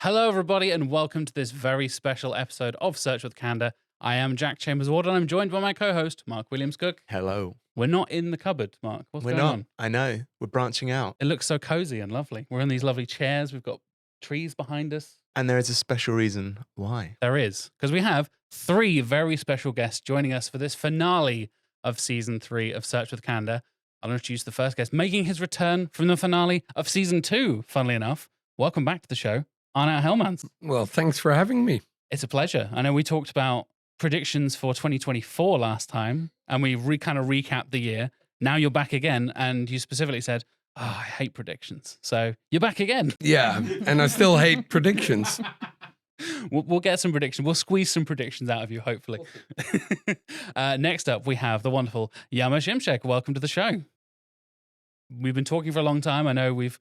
Hello, everybody, and welcome to this very special episode of Search With Candour. I am Jack Chambers-Ward, and I'm joined by my co-host, Mark Williams-Cook. Hello. We're not in the cupboard, Mark. What's We're going not. on? I know. We're branching out. It looks so cozy and lovely. We're in these lovely chairs. We've got trees behind us. And there is a special reason why. There is, because we have three very special guests joining us for this finale of Season 3 of Search With Candour. I'll introduce the first guest, making his return from the finale of Season 2, funnily enough. Welcome back to the show, Arnout Hellemans. Well, thanks for having me. It's a pleasure. I know we talked about predictions for 2024 last time, and we kind of recapped the year. Now you're back again, and you specifically said, I hate predictions. So you're back again. Yeah, and I still hate predictions. We'll get some predictions. We'll squeeze some predictions out of you, hopefully. Next up, we have the wonderful Yagmur Simsek. Welcome to the show. We've been talking for a long time. I know we've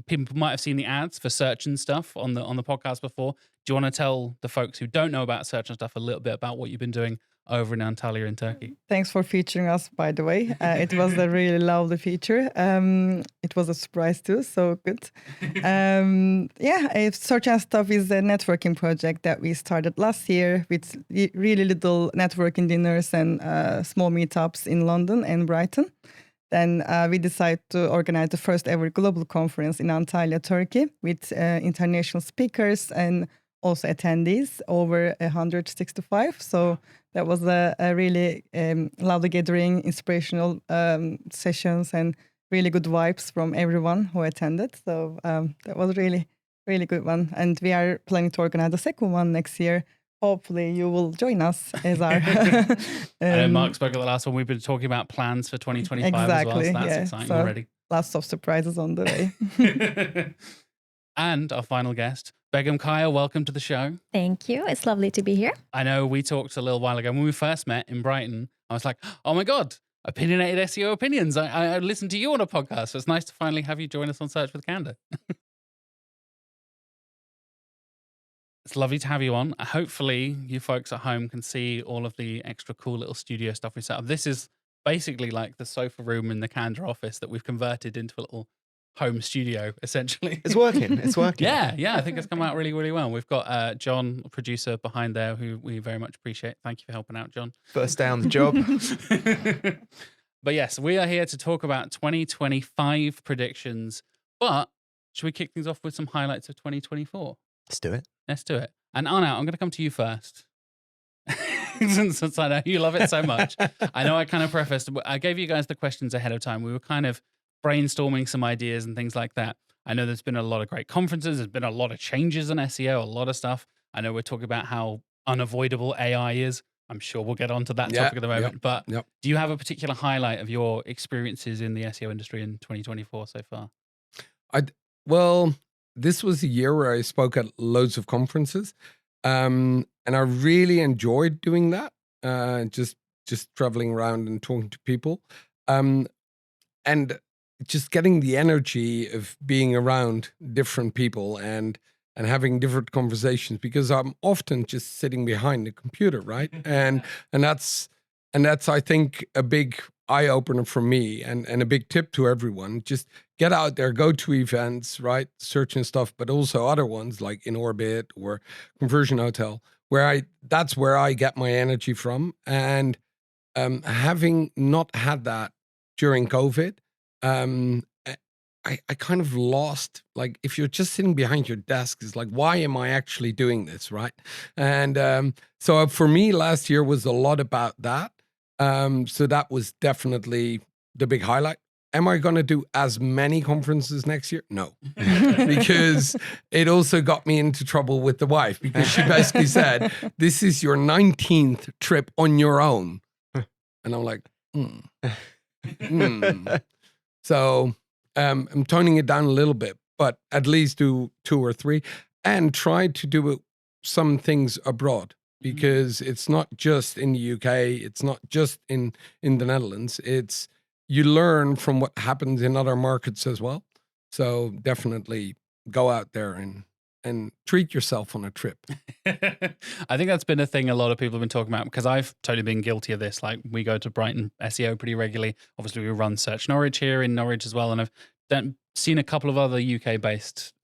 people might have seen the ads for search and stuff on the podcast before. Do you want to tell the folks who don't know about search and stuff a little bit about what you've been doing over in Antalya in Turkey? Thanks for featuring us, by the way. It was a really lovely feature. It was a surprise too, so good. Search and Stuff is a networking project that we started last year with really little networking dinners and small meetups in London and Brighton. Then we decided to organize the first ever global conference in Antalya, Turkey, with international speakers and also attendees, over 165. So that was a really lovely gathering, inspirational sessions, and really good vibes from everyone who attended. So that was really, really good one. And we are planning to organize the second one next year. Hopefully you will join us as our... I know Mark spoke at the last one. We've been talking about plans for 2025 exactly, as well. So that's exciting already. Lots of surprises on the way. And our final guest, Begum Kaya, welcome to the show. Thank you. It's lovely to be here. I know we talked a little while ago when we first met in Brighton. I was like, oh my God, opinionated SEO opinions. I listened to you on a podcast. So it's nice to finally have you join us on Search With Candour. It's lovely to have you on. Hopefully you folks at home can see all of the extra cool little studio stuff we set up. This is basically like the sofa room in the Candour office that we've converted into a little home studio, essentially. It's working. It's working. Yeah. I think it's come out really, really well. We've got John, a producer behind there, who we very much appreciate. Thank you for helping out, John. First day on the job. But yes, we are here to talk about 2025 predictions. But should we kick things off with some highlights of 2024? Let's do it. Let's do it. And Arnout, I'm going to come to you first. Since I know you love it so much. I know I kind of prefaced, I gave you guys the questions ahead of time. We were kind of brainstorming some ideas and things like that. I know there's been a lot of great conferences. There's been a lot of changes in SEO, a lot of stuff. I know we're talking about how unavoidable AI is. I'm sure we'll get onto that topic at the moment. But do you have a particular highlight of your experiences in the SEO industry in 2024 so far? Well, this was a year where I spoke at loads of conferences. And I really enjoyed doing that. Just traveling around and talking to people. And just getting the energy of being around different people and having different conversations, because I'm often just sitting behind the computer, right? And that's I think a big eye opener for me and a big tip to everyone. Just get out there, go to events, right? Search and Stuff, but also other ones like In Orbit or Conversion Hotel, that's where I get my energy from. And having not had that during COVID, I kind of lost, like, if you're just sitting behind your desk, it's like, why am I actually doing this, right? And so for me, last year was a lot about that. So that was definitely the big highlight. Am I going to do as many conferences next year? No, because it also got me into trouble with the wife, because she basically said, this is your 19th trip on your own. And I'm like, So I'm toning it down a little bit, but at least do 2 or 3 and try to do some things abroad, because it's not just in the UK. It's not just in the Netherlands. You learn from what happens in other markets as well. So definitely go out there and treat yourself on a trip. I think that's been a thing a lot of people have been talking about, because I've totally been guilty of this. Like, we go to Brighton SEO pretty regularly. Obviously, we run Search Norwich here in Norwich as well. And I've seen a couple of other UK-based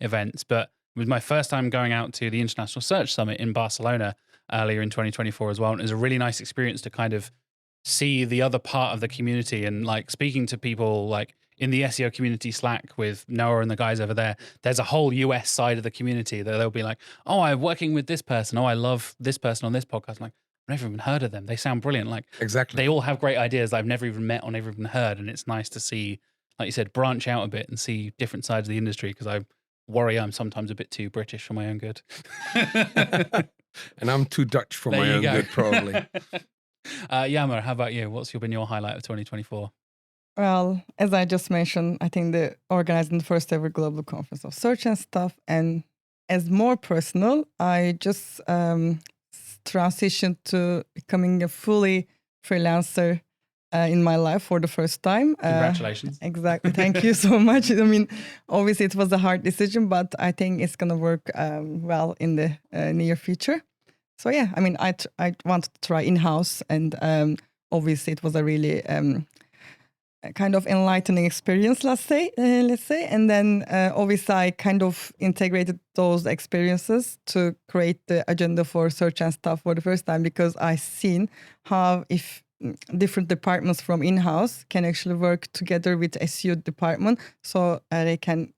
events, but was my first time going out to the International Search Summit in Barcelona earlier in 2024 as well. And it was a really nice experience to kind of see the other part of the community and like speaking to people like in the SEO community Slack with Noah and the guys over there. There's a whole US side of the community that they'll be like, oh, I'm working with this person. Oh, I love this person on this podcast. I'm like, I've never even heard of them. They sound brilliant. Like Exactly. they all have great ideas that I've never even met or never even heard. And it's nice to see, like you said, branch out a bit and see different sides of the industry because I worry I'm sometimes a bit too British for my own good. And I'm too Dutch for There my you own go. good, probably. Yagmur, how about you? What's been your highlight of 2024? Well, as I just mentioned, I think the organizing the first ever global conference of search and stuff. And as more personal, I just transitioned to becoming a fully freelancer in my life for the first time. Congratulations. Exactly. Thank you so much. I mean, obviously it was a hard decision, but I think it's going to work well in the near future. So yeah, I mean, I wanted to try in-house and obviously it was a really a kind of enlightening experience, let's say. And then obviously I kind of integrated those experiences to create the agenda for search and stuff for the first time because I seen how if different departments from in-house can actually work together with SEO department so they can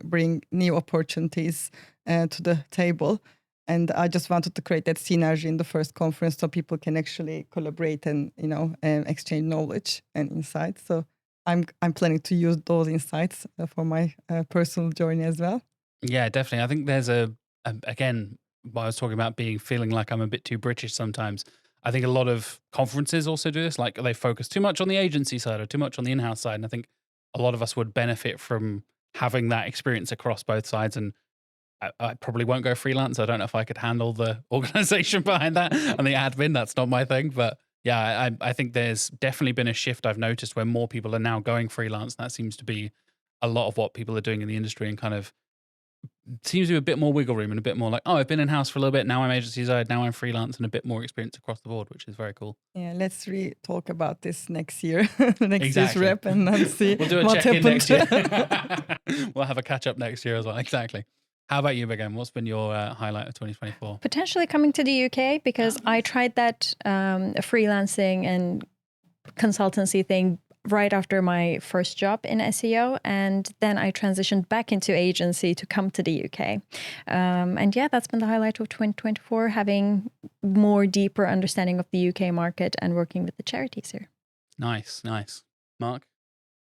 bring new opportunities to the table. And I just wanted to create that synergy in the first conference so people can actually collaborate and, exchange knowledge and insights. So I'm planning to use those insights for my personal journey as well. Yeah, definitely. I think there's again, what I was talking about feeling like I'm a bit too British sometimes. I think a lot of conferences also do this. Like they focus too much on the agency side or too much on the in-house side. And I think a lot of us would benefit from having that experience across both sides. And I probably won't go freelance. I don't know if I could handle the organization behind that and the admin. That's not my thing. But yeah, I think there's definitely been a shift I've noticed where more people are now going freelance. That seems to be a lot of what people are doing in the industry and kind of seems to be a bit more wiggle room and a bit more like, oh, I've been in-house for a little bit. Now I'm agency side. Now I'm freelance and a bit more experience across the board, which is very cool. Yeah, let's talk about this next year, next year's Exactly. rep, and then see We'll do a what check-in happened. next year. We'll have a catch-up next year as well. Exactly. How about you, Begum? What's been your highlight of 2024? Potentially coming to the UK because I tried that freelancing and consultancy thing right after my first job in SEO. And then I transitioned back into agency to come to the UK. And yeah, that's been the highlight of 2024, having more deeper understanding of the UK market and working with the charities here. Nice, nice. Mark,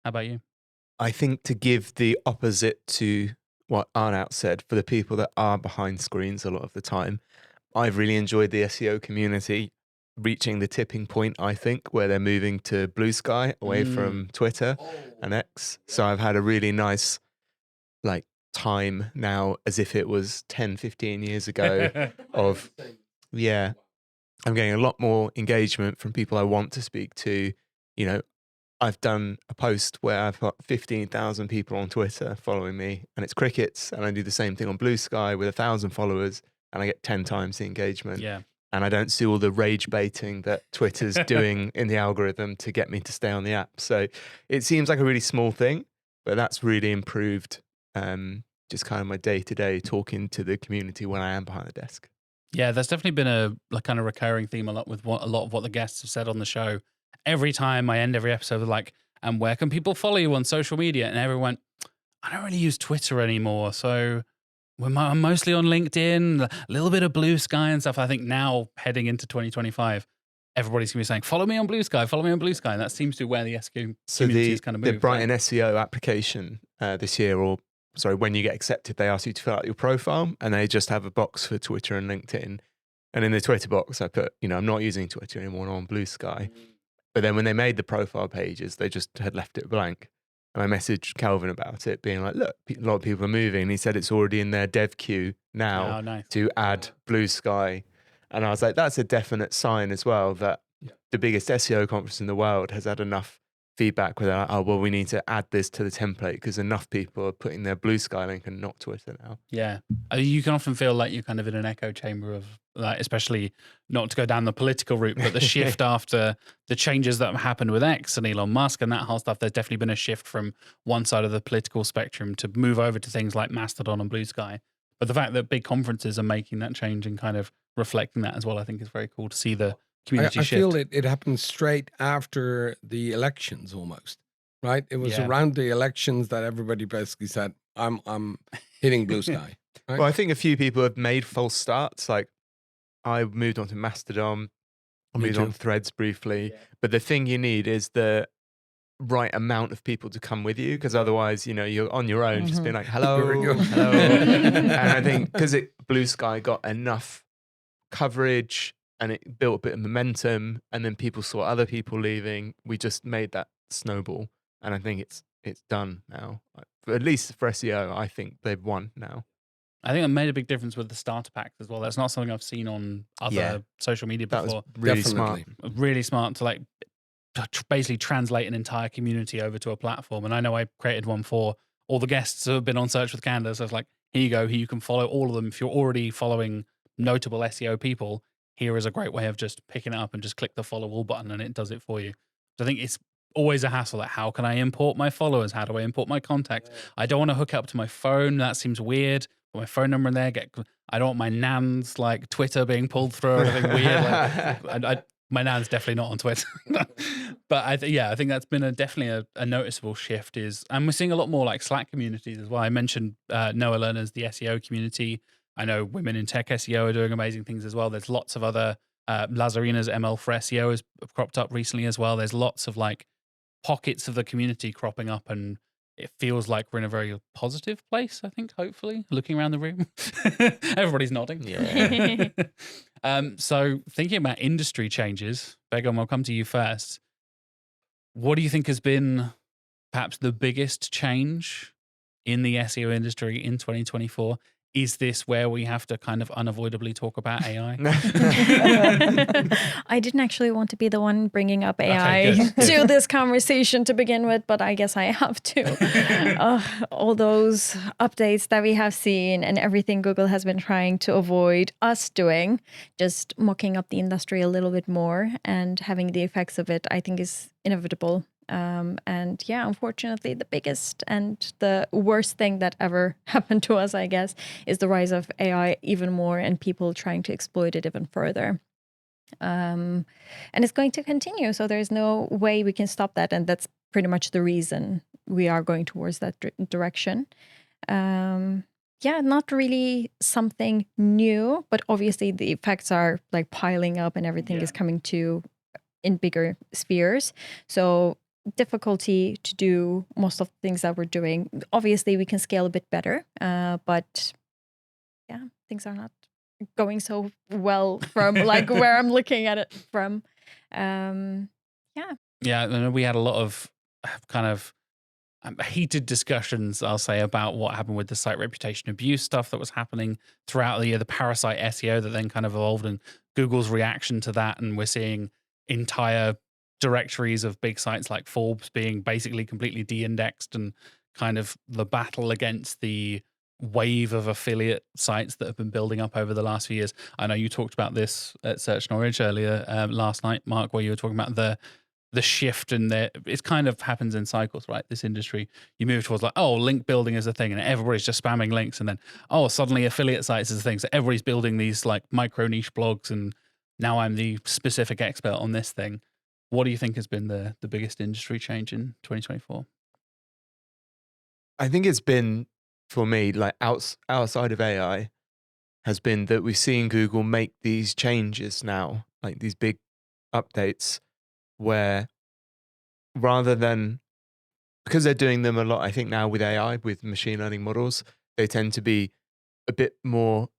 how about you? I think to give the opposite to what Arnout said, for the people that are behind screens a lot of the time, I've really enjoyed the SEO community reaching the tipping point, I think, where they're moving to Blue Sky away from Twitter and X. So I've had a really nice time now as if it was 10, 15 years ago of, yeah, I'm getting a lot more engagement from people I want to speak to. I've done a post where I've got 15,000 people on Twitter following me and it's crickets, and I do the same thing on Blue Sky with 1,000 followers and I get 10 times the engagement. Yeah. And I don't see all the rage baiting that Twitter's doing in the algorithm to get me to stay on the app. So it seems like a really small thing, but that's really improved just kind of my day-to-day talking to the community when I am behind the desk. Yeah, there's definitely been a kind of recurring theme a lot of what the guests have said on the show. Every time I end every episode with like, and where can people follow you on social media? And everyone went, I don't really use Twitter anymore. So I'm mostly on LinkedIn, a little bit of Blue Sky and stuff. I think now heading into 2025, everybody's going to be saying, follow me on Blue Sky, follow me on Blue Sky. And that seems to be where the SEO community is kind of moving. The Brighton SEO application this year, when you get accepted, they ask you to fill out your profile and they just have a box for Twitter and LinkedIn. And in the Twitter box, I put, I'm not using Twitter anymore, I'm on Blue Sky. But then when they made the profile pages, they just had left it blank. And I messaged Calvin about it, being like, look, a lot of people are moving. And he said it's already in their dev queue now to add Blue Sky. And I was like, that's a definite sign as well that the biggest SEO conference in the world has had enough feedback where they're like, oh, well, we need to add this to the template because enough people are putting their Blue Sky link and not Twitter now. Yeah. You can often feel like you're kind of in an echo chamber of, like, especially not to go down the political route, but the shift after the changes that have happened with X and Elon Musk and that whole stuff, there's definitely been a shift from one side of the political spectrum to move over to things like Mastodon and Blue Sky. But the fact that big conferences are making that change and kind of reflecting that as well, I think is very cool to see the community I shift. feel it happened straight after the elections almost, right? It was Yeah. around the elections that everybody basically said, I'm hitting blue sky. Right? Well, I think a few people have made false starts. Like I moved on to Mastodon, I Me moved too. on Threads briefly. But the thing you need is the right amount of people to come with you, because otherwise, you know, you're on your own, just being like, hello, Here we go. hello. And I think because Blue Sky got enough coverage and it built a bit of momentum, and then people saw other people leaving, we just made that snowball. And I think it's done now. At least for SEO, I think they've won now. I think it made a big difference with the starter packs as well. That's not something I've seen on other social media That before. was really Definitely. smart. Really smart to like basically translate an entire community over to a platform. And I know I created one for all the guests who have been on Search with Candour. So it's like, here you go. Here you can follow all of them. If you're already following notable SEO people, here is a great way of just picking it up and just click the follow all button and it does it for you. So I think it's always a hassle. Like, how can I import my followers? How do I import my contacts? I don't want to hook up to my phone. That seems weird. Put my phone number in there. I don't want my nan's like Twitter being pulled through or anything weird. Like, my nan's definitely not on Twitter. But I think that's been definitely a noticeable shift. And we're seeing a lot more like Slack communities as well. I mentioned Noah Learner's the SEO community. I know women in tech SEO are doing amazing things as well. There's lots of other Lazarina's ML for SEO has cropped up recently as well. There's lots of like pockets of the community cropping up, and it feels like we're in a very positive place, I think, hopefully, looking around the room. Everybody's nodding. Yeah. So thinking about industry changes, Begum, I'll come to you first. What do you think has been perhaps the biggest change in the SEO industry in 2024? Is this where we have to kind of unavoidably talk about AI? I didn't actually want to be the one bringing up AI Okay, good. to this conversation to begin with, but I guess I have to. All those updates that we have seen and everything Google has been trying to avoid us doing, just mucking up the industry a little bit more and having the effects of it, I think is inevitable. And yeah, unfortunately, the biggest and the worst thing that ever happened to us, I guess, is the rise of AI even more and people trying to exploit it even further. And it's going to continue. So there's no way we can stop that. And that's pretty much the reason we are going towards that direction. Yeah, not really something new, but obviously the effects are like piling up and everything is coming to in bigger spheres. So difficulty to do most of the things that we're doing. Obviously, we can scale a bit better, but yeah, things are not going so well from like where I'm looking at it from. Yeah, and we had a lot of kind of heated discussions, I'll say, about what happened with the site reputation abuse stuff that was happening throughout the year, the parasite SEO that then kind of evolved, and Google's reaction to that. And we're seeing entire directories of big sites like Forbes being basically completely de-indexed, and kind of the battle against the wave of affiliate sites that have been building up over the last few years. I know you talked about this at Search Norwich earlier last night, Mark, where you were talking about the shift, and it kind of happens in cycles, right? This industry, you move towards like, oh, link building is a thing, and everybody's just spamming links, and then, oh, suddenly affiliate sites is a thing. So everybody's building these like micro niche blogs, and now I'm the specific expert on this thing. What do you think has been the biggest industry change in 2024? I think it's been, for me, like outside of AI, has been that we've seen Google make these changes now, like these big updates, where rather than, because they're doing them a lot, I think now with AI, with machine learning models, they tend to be a bit more,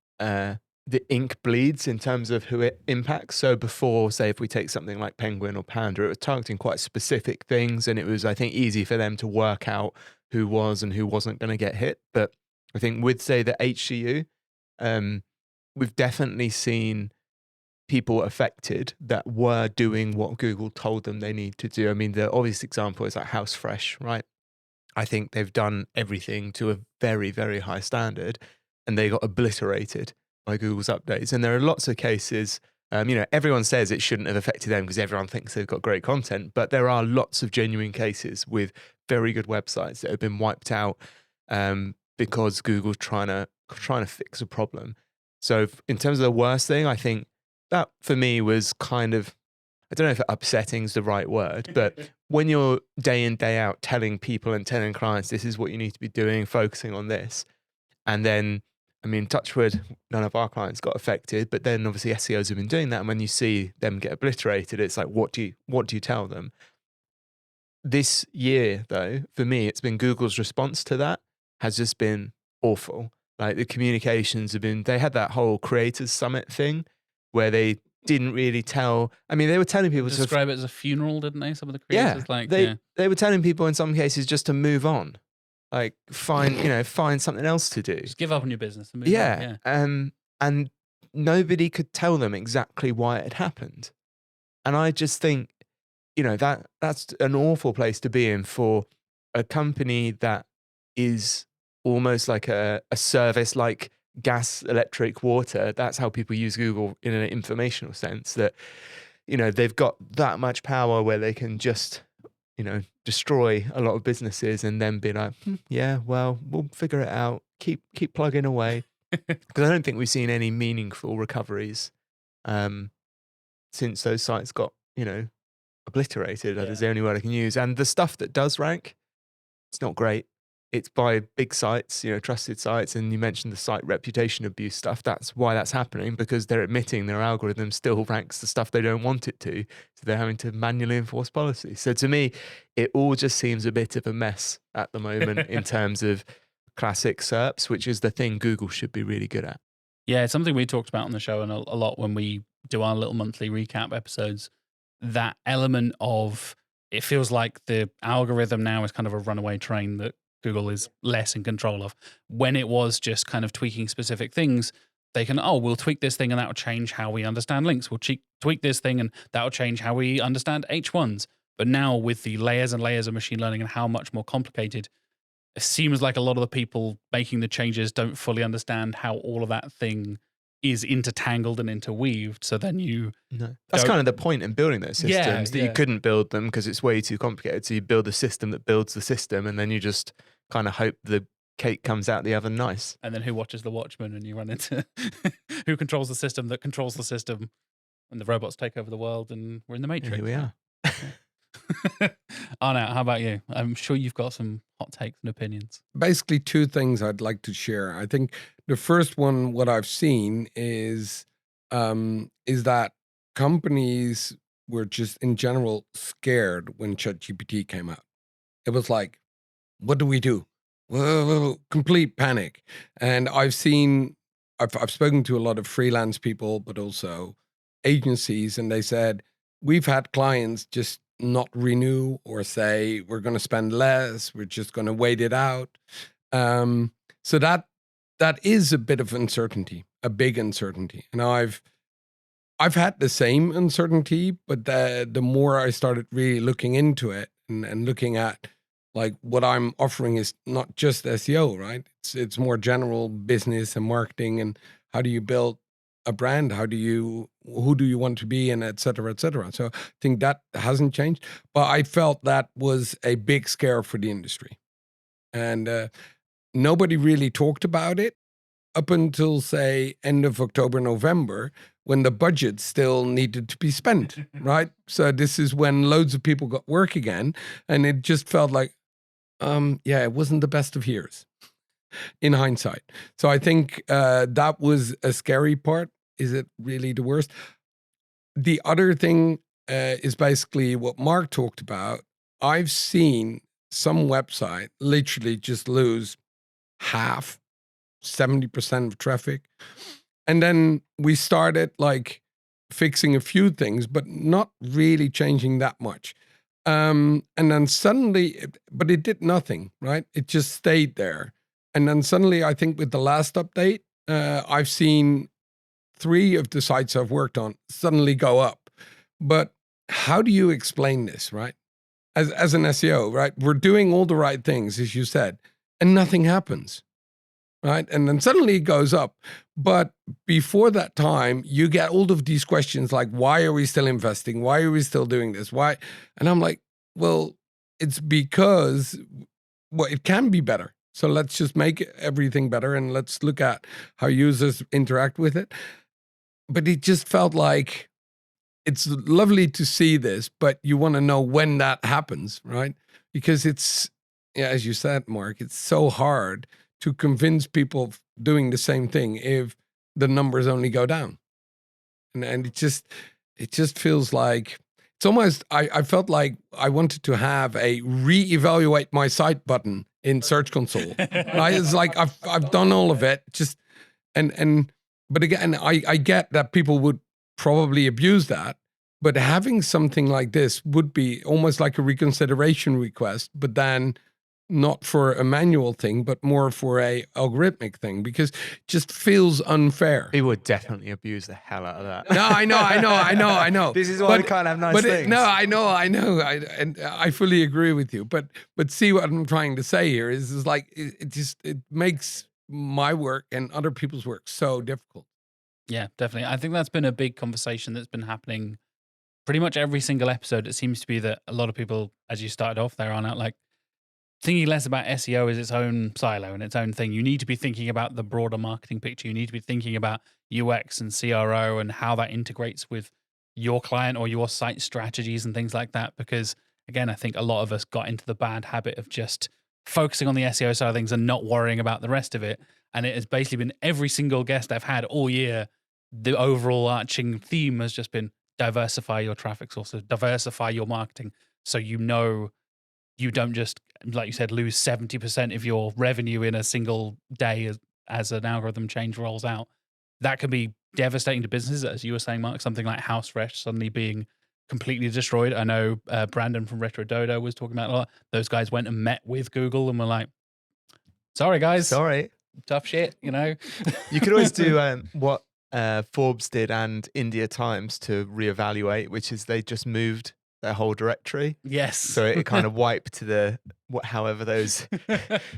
the ink bleeds in terms of who it impacts. So before, say, if we take something like Penguin or Panda, it was targeting quite specific things, and it was, I think, easy for them to work out who was and who wasn't going to get hit. But I think with, say, the HCU, we've definitely seen people affected that were doing what Google told them they need to do. I mean, the obvious example is like HouseFresh, right? I think they've done everything to a very, very high standard, and they got obliterated by Google's updates. And there are lots of cases, everyone says it shouldn't have affected them because everyone thinks they've got great content, but there are lots of genuine cases with very good websites that have been wiped out because Google's trying to trying to fix a problem. So in terms of the worst thing, I think that for me was kind of, I don't know if upsetting is the right word, but when you're day in, day out telling people and telling clients, this is what you need to be doing, focusing on this. And then, I mean, touch wood, none of our clients got affected, but then obviously SEOs have been doing that. And when you see them get obliterated, it's like, what do you tell them? This year, though, for me, it's been Google's response to that has just been awful. Like the communications have been, they had that whole creators summit thing where they didn't really tell. I mean, they were telling people describe it as a funeral, didn't they? Some of the creators, they were telling people in some cases just to move on, like find something else to do. Just give up on your business and move on. Yeah. And nobody could tell them exactly why it had happened. And I just think, that's an awful place to be in for a company that is almost like a service, like gas, electric, water. That's how people use Google in an informational sense, that, they've got that much power where they can just, destroy a lot of businesses and then be like, yeah, well, we'll figure it out. Keep plugging away. Because I don't think we've seen any meaningful recoveries since those sites got, obliterated. That is the only word I can use. And the stuff that does rank, it's not great. It's by big sites, trusted sites. And you mentioned the site reputation abuse stuff. That's why that's happening, because they're admitting their algorithm still ranks the stuff they don't want it to. So they're having to manually enforce policy. So to me, it all just seems a bit of a mess at the moment in terms of classic SERPs, which is the thing Google should be really good at. Yeah, it's something we talked about on the show and a lot when we do our little monthly recap episodes. That element of, it feels like the algorithm now is kind of a runaway train that Google is less in control of. When it was just kind of tweaking specific things, they can, we'll tweak this thing and that will change how we understand links. We'll tweak this thing and that will change how we understand H1s. But now with the layers and layers of machine learning and how much more complicated, it seems like a lot of the people making the changes don't fully understand how all of that thing is intertangled and interweaved. So then that's kind of the point in building those systems, that you couldn't build them because it's way too complicated. So you build a system that builds the system, and then you just kind of hope the cake comes out the oven nice. And then who watches the Watchmen, and you run into who controls the system that controls the system, and the robots take over the world, and we're in the Matrix. Here we are. Arnout, how about you? I'm sure you've got some hot takes and opinions. Basically, two things I'd like to share. I think the first one, what I've seen is that companies were just in general scared when ChatGPT came out. It was like, what do we do? Whoa, complete panic. And I've spoken to a lot of freelance people, but also agencies, and they said, we've had clients just not renew or say, we're going to spend less, we're just going to wait it out. So that is a bit of uncertainty, a big uncertainty. And I've had the same uncertainty, but the more I started really looking into it and looking at, like, what I'm offering is not just SEO, right? It's more general business and marketing, and how do you build a brand? Who do you want to be, and et cetera, et cetera. So I think that hasn't changed, but I felt that was a big scare for the industry. And nobody really talked about it up until, say, end of October, November, when the budget still needed to be spent, right? So this is when loads of people got work again, and it just felt like, it wasn't the best of years in hindsight. So I think that was a scary part. Is it really the worst? The other thing is basically what Mark talked about. I've seen some website literally just lose half, 70% of traffic. And then we started like fixing a few things, but not really changing that much. And then suddenly, but it did nothing, right? It just stayed there. And then suddenly, I think with the last update, I've seen 3 of the sites I've worked on suddenly go up. But how do you explain this, right? As an SEO, right? We're doing all the right things, as you said, and nothing happens, right? And then suddenly it goes up. But before that time, you get all of these questions like, why are we still investing? Why are we still doing this? Why? And I'm like, well, it's because, it can be better. So let's just make everything better and let's look at how users interact with it. But it just felt like it's lovely to see this, but you want to know when that happens, right? Because it's, yeah, as you said, Mark, it's so hard to convince people doing the same thing if the numbers only go down. And it just feels like it's almost, I felt like I wanted to have a reevaluate my site button in Search Console. Right? It's like I've done all of it, just but again, I get that people would probably abuse that, but having something like this would be almost like a reconsideration request, but then not for a manual thing, but more for a algorithmic thing, because it just feels unfair. People would definitely abuse the hell out of that. No, I know. This is why we can't have nice things. No, I know. And I fully agree with you. But see, what I'm trying to say here is like it makes my work and other people's work so difficult. Yeah, definitely. I think that's been a big conversation that's been happening pretty much every single episode. It seems to be that a lot of people, as you started off there, Arnout, like thinking less about SEO as its own silo and its own thing. You need to be thinking about the broader marketing picture. You need to be thinking about UX and CRO and how that integrates with your client or your site strategies and things like that. Because again, I think a lot of us got into the bad habit of just focusing on the SEO side of things and not worrying about the rest of it. And it has basically been every single guest I've had all year, the overall arching theme has just been diversify your traffic sources, diversify your marketing. So you know you don't just, like you said, lose 70% of your revenue in a single day as an algorithm change rolls out. That can be devastating to businesses, as you were saying, Mark, something like HouseFresh suddenly being completely destroyed. I know Brandon from Retro Dodo was talking about a lot. Those guys went and met with Google and were like, sorry, guys. Sorry. Tough shit, you know? You could always do what Forbes did and India Times to reevaluate, which is they just moved their whole directory. Yes. So it kind of wiped however those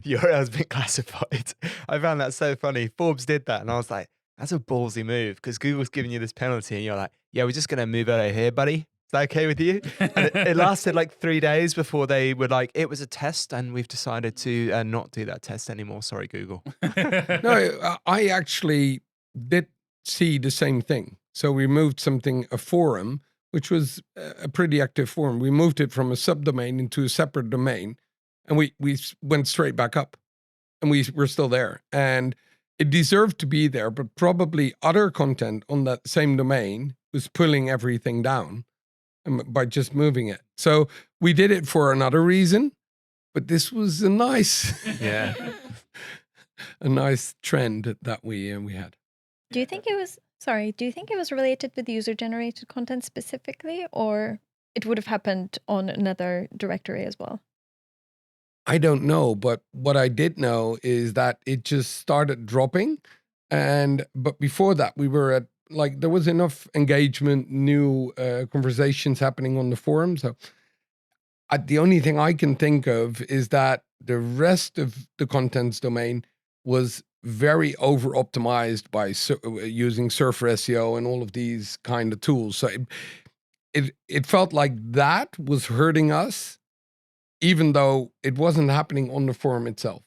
URLs been classified. I found that so funny. Forbes did that and I was like, that's a ballsy move because Google's giving you this penalty and you're like, yeah, we're just going to move it over here, buddy. Is that okay with you? And it lasted like 3 days before they were like, it was a test and we've decided to not do that test anymore. Sorry, Google. No, I actually did see the same thing. So we moved a forum, which was a pretty active forum. We moved it from a subdomain into a separate domain and we went straight back up and we're still there. And it deserved to be there, but probably other content on that same domain was pulling everything down by just moving it. So we did it for another reason, but this was a nice, a nice trend that we had. Do you think it was related with user-generated content specifically, or it would have happened on another directory as well? I don't know, but what I did know is that it just started dropping. But before that, we were at, like, there was enough engagement, new conversations happening on the forum. So the only thing I can think of is that the rest of the contents domain was very over-optimized by using Surfer SEO and all of these kind of tools. So it felt like that was hurting us, even though it wasn't happening on the forum itself,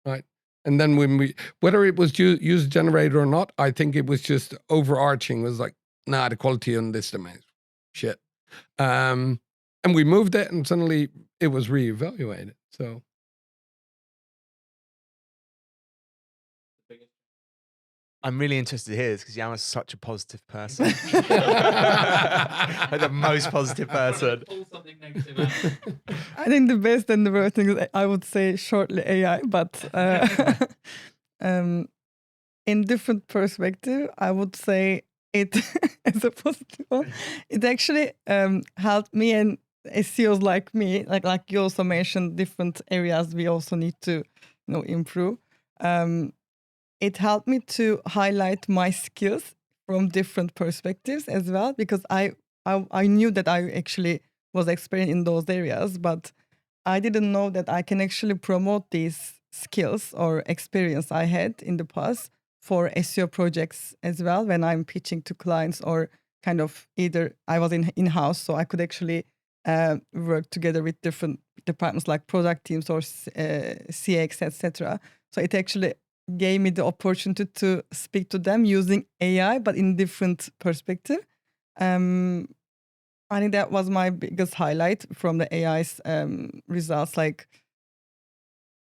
right? And then whether it was user-generated or not, I think it was just overarching. It was like, nah, the quality on this domain, shit. And we moved it and suddenly it was reevaluated, so. I'm really interested to hear this because Yagmur's such a positive person. Like the most positive person. I think the best and the worst thing is I would say shortly AI, but in different perspective, I would say it as a positive one. It actually helped me and SEOs like me, like you also mentioned different areas we also need to improve. It helped me to highlight my skills from different perspectives as well, because I knew that I actually was experienced in those areas, but I didn't know that I can actually promote these skills or experience I had in the past for SEO projects as well when I'm pitching to clients, or kind of either I was in-house, so I could actually work together with different departments like product teams or CX, etc. So it actually gave me the opportunity to speak to them using AI, but in different perspective. I think that was my biggest highlight from the AI's results. Like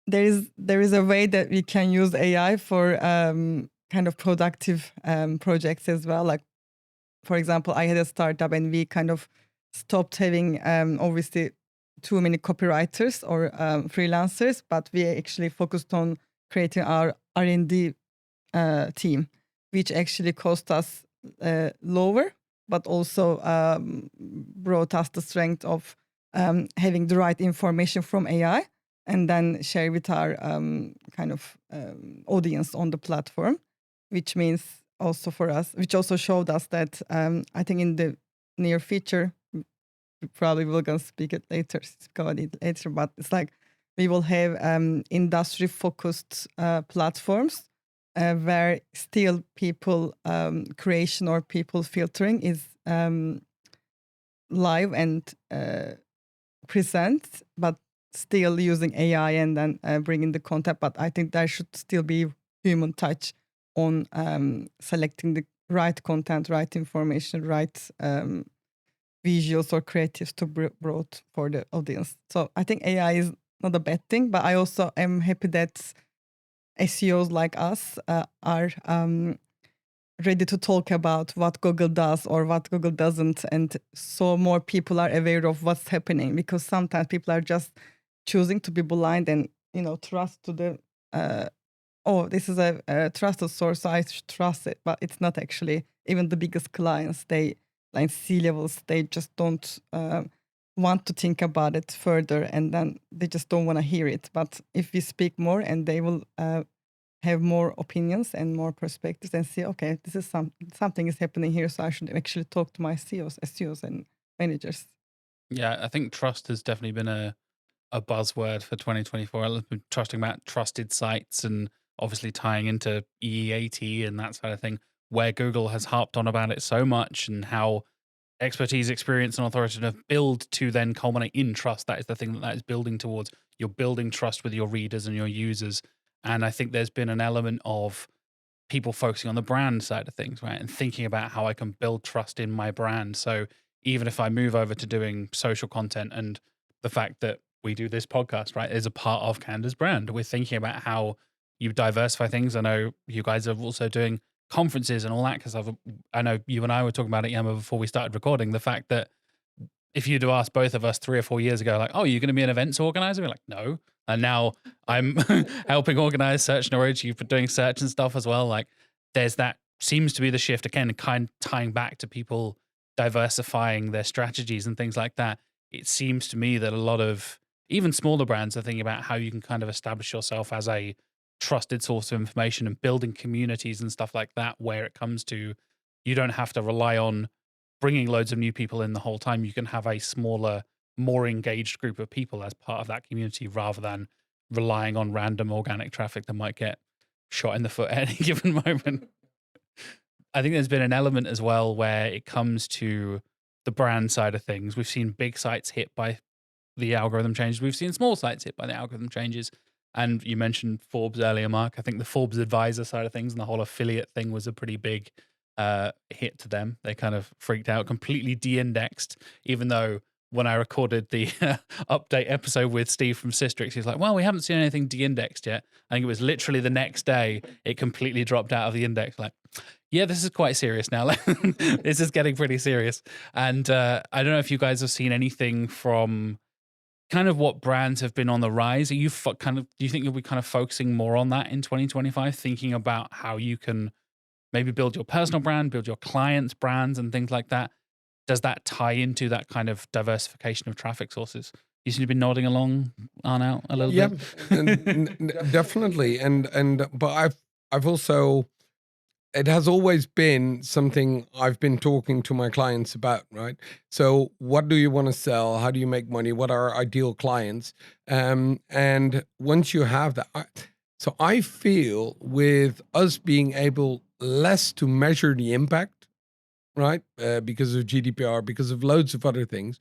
there is a way that we can use AI for kind of productive projects as well. Like, for example, I had a startup and we kind of stopped having obviously too many copywriters or freelancers, but we actually focused on creating our R&D team, which actually cost us lower, but also brought us the strength of having the right information from AI and then share with our kind of audience on the platform, which means also for us, which also showed us that I think in the near future, probably we're going to speak it later, but it's like we will have industry-focused platforms where still people creation or people filtering is live and present, but still using AI and then bringing the content. But I think there should still be human touch on selecting the right content, right information, right visuals or creatives to brought for the audience. So I think AI is not a bad thing, but I also am happy that SEOs like us are ready to talk about what Google does or what Google doesn't, and so more people are aware of what's happening, because sometimes people are just choosing to be blind and trust to the this is a trusted source, so I should trust it, but it's not actually. Even the biggest clients, they like C-levels, they just don't want to think about it further, and then they just don't want to hear it. But if we speak more, and they will have more opinions and more perspectives and see, okay, this is something is happening here, so I should actually talk to my SEOs and managers. Yeah, I think trust has definitely been a buzzword for 2024. I've been trusting about trusted sites and obviously tying into EEAT and that sort of thing, where Google has harped on about it so much, and how expertise, experience, and authority have build to then culminate in trust. That is the thing that is building towards. You're building trust with your readers and your users. And I think there's been an element of people focusing on the brand side of things, right? And thinking about how I can build trust in my brand. So even if I move over to doing social content, and the fact that we do this podcast, right, is a part of Candour's brand, we're thinking about how you diversify things. I know you guys are also doing conferences and all that, because I know you and I were talking about it, Yagmur, before we started recording, the fact that if you'd have asked both of us 3 or 4 years ago, like, oh, you're going to be an events organizer? We're like, no. And now I'm helping organize Search and AI. You've been doing search and stuff as well. Like, there's that seems to be the shift again, kind of tying back to people diversifying their strategies and things like that. It seems to me that a lot of even smaller brands are thinking about how you can kind of establish yourself as a trusted source of information and building communities and stuff like that, where it comes to, you don't have to rely on bringing loads of new people in the whole time. You can have a smaller, more engaged group of people as part of that community, rather than relying on random organic traffic that might get shot in the foot at any given moment. I think there's been an element as well where it comes to the brand side of things. We've seen big sites hit by the algorithm changes. We've seen small sites hit by the algorithm changes. And you mentioned Forbes earlier, Mark. I think the Forbes advisor side of things and the whole affiliate thing was a pretty big hit to them. They kind of freaked out, completely de-indexed, even though when I recorded the update episode with Steve from Systrix, he's like, well, we haven't seen anything de-indexed yet. I think it was literally the next day, it completely dropped out of the index. Like, yeah, this is quite serious now. This is getting pretty serious. And I don't know if you guys have seen anything from kind of what brands have been on the rise. Are you do you think you'll be kind of focusing more on that in 2025, thinking about how you can maybe build your personal brand, build your clients' brands and things like that? Does that tie into that kind of diversification of traffic sources? You seem to be nodding along, Arnout, a little bit. Yeah, definitely. But I've also, it has always been something I've been talking to my clients about, right? So what do you want to sell? How do you make money? What are ideal clients? And once you have that, so I feel with us being able less to measure the impact, right? Because of GDPR, because of loads of other things,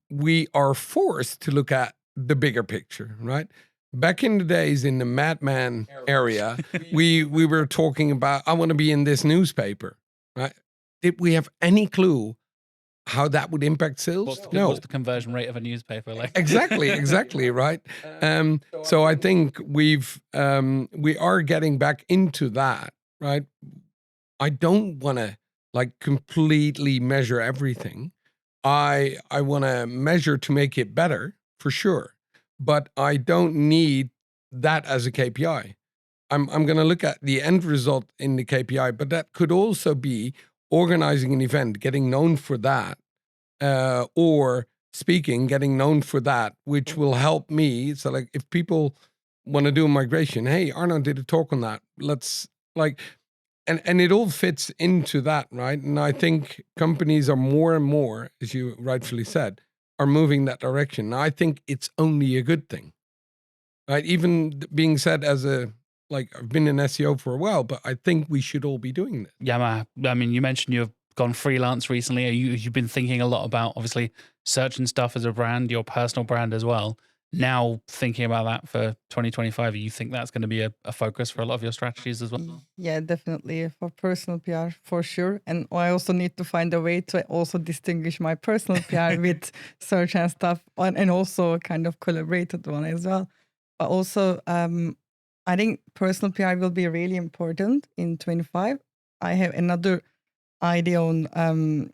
we are forced to look at the bigger picture, right? Back in the days in the Madman area, we were talking about, I want to be in this newspaper, right? Did we have any clue how that would impact sales? What's the conversion rate of a newspaper like? Exactly, right? So I think we are getting back into that, right? I don't want to like completely measure everything. I want to measure to make it better for sure, but I don't need that as a KPI. I'm going to look at the end result in the KPI, but that could also be organizing an event, getting known for that, or speaking, getting known for that, which will help me. So like if people want to do a migration, hey, Arnout did a talk on that. Let's like, and it all fits into that, right? And I think companies are more and more, as you rightfully said, are moving that direction. And I think it's only a good thing, right? Even being said as a, like I've been in SEO for a while, but I think we should all be doing this. Yeah, I mean, you mentioned you've gone freelance recently. You've been thinking a lot about obviously search and stuff as a brand, your personal brand as well. Now thinking about that for 2025, you think that's going to be a focus for a lot of your strategies as well? Yeah, definitely for personal PR for sure. And I also need to find a way to also distinguish my personal PR with search and stuff, and also a kind of collaborated one as well. But also, I think personal PR will be really important in 25. I have another idea on